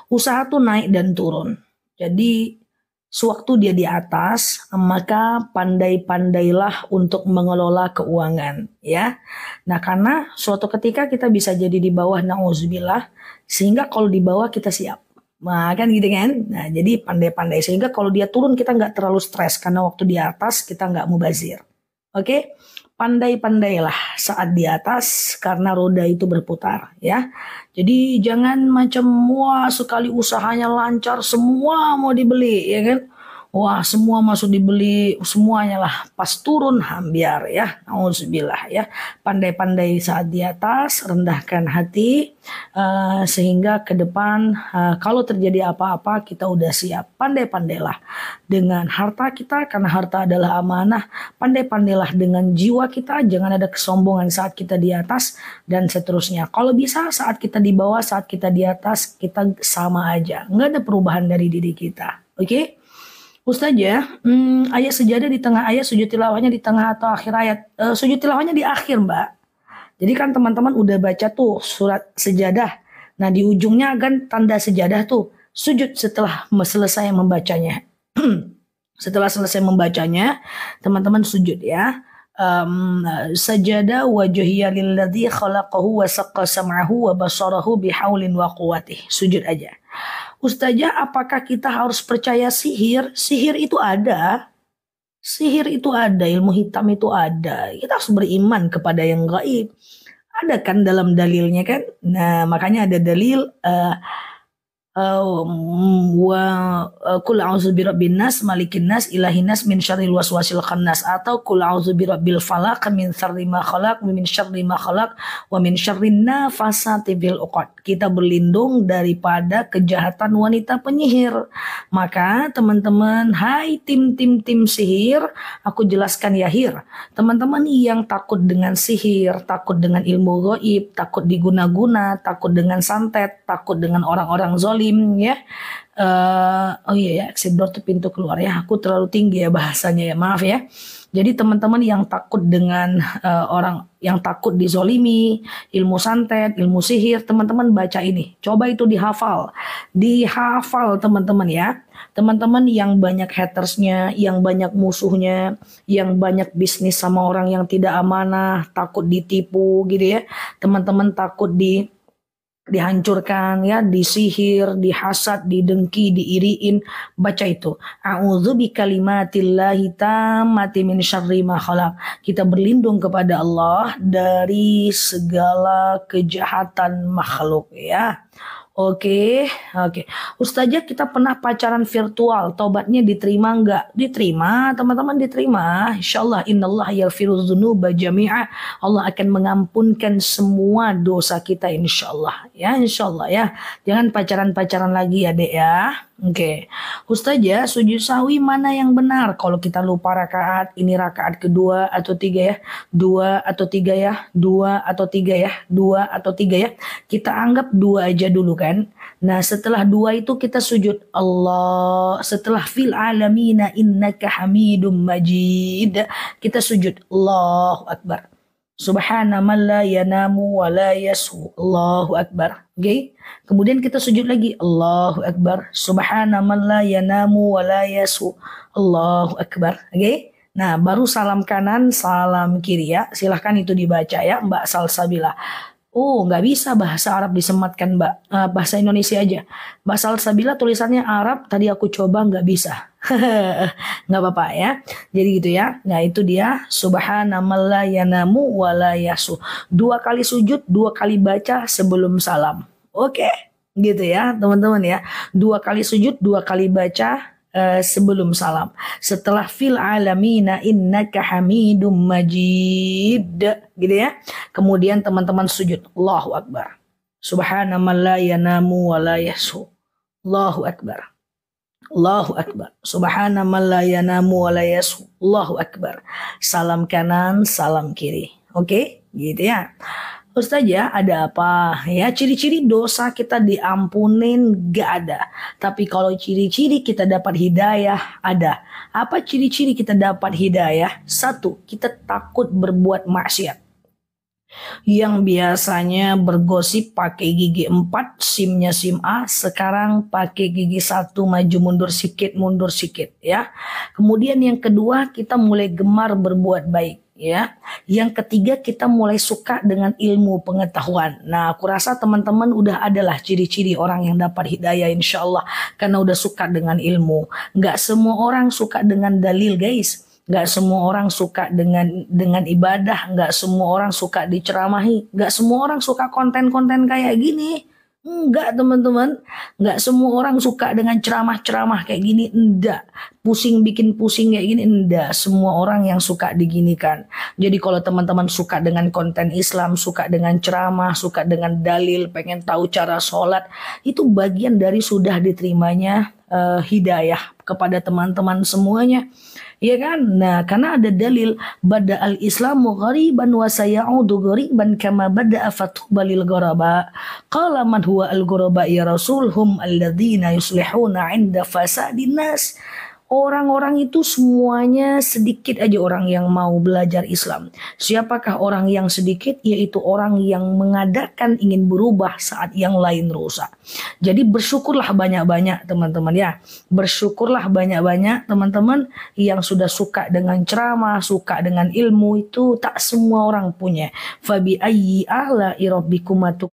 Usaha tuh naik dan turun. Jadi sewaktu dia di atas, maka pandai-pandailah untuk mengelola keuangan ya. Nah, karena suatu ketika kita bisa jadi di bawah, nauzubillah, sehingga kalau di bawah kita siap. Nah, kan gitu kan. Nah, jadi pandai-pandai sehingga kalau dia turun kita nggak terlalu stres karena waktu di atas kita nggak mubazir. Oke? Pandai-pandailah saat di atas karena roda itu berputar ya. Jadi jangan macam wah sekali usahanya lancar semua mau dibeli ya kan. Wah semua masuk dibeli semuanya lah pas turun hambiar ya. Nauzubillah ya. Pandai-pandai saat di atas rendahkan hati sehingga ke depan kalau terjadi apa-apa kita udah siap. Pandai-pandailah dengan harta kita karena harta adalah amanah. Pandai-pandailah dengan jiwa kita, jangan ada kesombongan saat kita di atas dan seterusnya. Kalau bisa saat kita di bawah, saat kita di atas, kita sama aja. Nggak ada perubahan dari diri kita. Oke? Ustazah, ayat sejadah di tengah ayat, sujud tilawahnya di tengah atau akhir ayat? Sujud tilawahnya di akhir, Mbak. Jadi kan teman-teman udah baca tuh surat sejadah. Nah di ujungnya kan tanda sejadah tuh. Sujud setelah selesai membacanya. Setelah selesai membacanya, teman-teman sujud ya. Sajada wajhiya lilladzi khalaqahu wa saqqa sam'ahu wa basarahu bihaulin wa quwwatih. Sujud aja. Ustazah, apakah kita harus percaya sihir? Sihir itu ada. Sihir itu ada, ilmu hitam itu ada. Kita harus beriman kepada yang gaib. Ada kan dalam dalilnya kan? Nah, makanya ada dalil wa kul a'udzu birabbin nas malikin nas ilahin nas min syarril waswasil khannas, atau kul a'udzu birabbil falaq min syarri ma khalaq wa min syarri ma khalaq wa min syarrin nafasati fil uqad. Kita berlindung daripada kejahatan wanita penyihir. Maka teman-teman, hai tim sihir, aku jelaskan ya hir. Teman-teman yang takut dengan sihir, takut dengan ilmu gaib, takut diguna-guna, takut dengan santet, takut dengan orang-orang zolim ya. Oh iya ya, exit door tuh pintu keluar ya. Aku terlalu tinggi ya bahasanya ya, maaf ya. Jadi teman-teman yang takut dengan orang yang takut dizolimi, ilmu santet, ilmu sihir, teman-teman baca ini. Coba itu dihafal. Dihafal teman-teman ya. Teman-teman yang banyak hatersnya, yang banyak musuhnya, yang banyak bisnis sama orang yang tidak amanah, takut ditipu gitu ya. Teman-teman takut dihancurkan ya, disihir, dihasad, didengki, diiriin, baca itu. A'udzu bikalimatillahi tammati min syarri ma khalaq. Kita berlindung kepada Allah dari segala kejahatan makhluk ya. Oke. Ustazah, kita pernah pacaran virtual, taubatnya diterima enggak? Diterima, teman-teman, diterima. Insyaallah, innallaha yaghfiru dzunuba jami'a. Allah akan mengampunkan semua dosa kita insyaallah. Ya, insyaallah ya. Jangan pacaran-pacaran lagi ya, Dek ya. Oke. Ustazah, sujud sahwi mana yang benar? Kalau kita lupa rakaat, ini rakaat kedua atau tiga ya? Dua atau tiga ya? Dua atau tiga ya? Dua atau tiga ya? Kita anggap dua aja dulu kan. Nah setelah dua itu kita sujud Allah. Setelah fil alamina innaka hamidum majid, kita sujud Allahu Akbar. Subhana man la yanamu wa la yasu. Allahu Akbar. Okay? Kemudian kita sujud lagi. Allahu Akbar. Subhana man la yanamu wa la yasu. Allahu Akbar. Okay? Nah baru salam kanan, salam kiri ya. Silahkan itu dibaca ya Mbak Salsabila. Oh, nggak bisa bahasa Arab disematkan, Mbak. Bahasa Indonesia aja. Mbak Salsabila tulisannya Arab, tadi aku coba nggak bisa. Nggak apa-apa ya. Jadi gitu ya. Nah itu dia. Subhanaman la yanamu wa la yasu. 2 kali sujud, 2 kali baca sebelum salam. Oke. Gitu ya teman-teman ya. 2 kali sujud, 2 kali baca sebelum salam. Setelah fil alamina innaka hamidum majid, gitu ya. Kemudian teman-teman sujud Allahu Akbar. Subhana man la yanamu wa la yasu. Allahu Akbar. Allahu Akbar. Subhana man la yanamu wa la yasu. Allahu Akbar. Salam kanan, salam kiri. Oke, gitu ya. Ustaz ya, ada apa? Ya, ciri-ciri dosa kita diampunin gak ada. Tapi kalau ciri-ciri kita dapat hidayah, ada. Apa ciri-ciri kita dapat hidayah? Satu, kita takut berbuat maksiat. Yang biasanya bergosip pakai gigi 4, SIM-nya SIM A, sekarang pakai gigi 1, maju mundur sikit ya. Kemudian yang kedua, kita mulai gemar berbuat baik ya. Yang ketiga, kita mulai suka dengan ilmu pengetahuan. Nah, aku rasa teman-teman udah adalah ciri-ciri orang yang dapat hidayah insya Allah, karena udah suka dengan ilmu. Nggak semua orang suka dengan dalil guys. Nggak semua orang suka dengan ibadah, nggak semua orang suka diceramahi, nggak semua orang suka konten-konten kayak gini. Enggak teman-teman, nggak semua orang suka dengan ceramah-ceramah kayak gini, enggak. Bikin pusing kayak gini, enggak. Semua orang yang suka diginikan. Jadi kalau teman-teman suka dengan konten Islam, suka dengan ceramah, suka dengan dalil, pengen tahu cara sholat, itu bagian dari sudah diterimanya hidayah kepada teman-teman semuanya. Ya kan? Nah, karena ada dalil bada al-islamu ghariban wa sayaudu ghariban kama bada fatuba lil ghuraba. Qala man huwa al-ghuraba ya rasul hum alladzina yuslihuna 'inda fasadin nas. Orang-orang itu semuanya sedikit aja orang yang mau belajar Islam. Siapakah orang yang sedikit? Yaitu orang yang mengadakan ingin berubah saat yang lain rusak. Jadi bersyukurlah banyak-banyak teman-teman ya. Bersyukurlah banyak-banyak teman-teman yang sudah suka dengan ceramah, suka dengan ilmu, itu tak semua orang punya. Fabi ayyi ala rabbikumatuk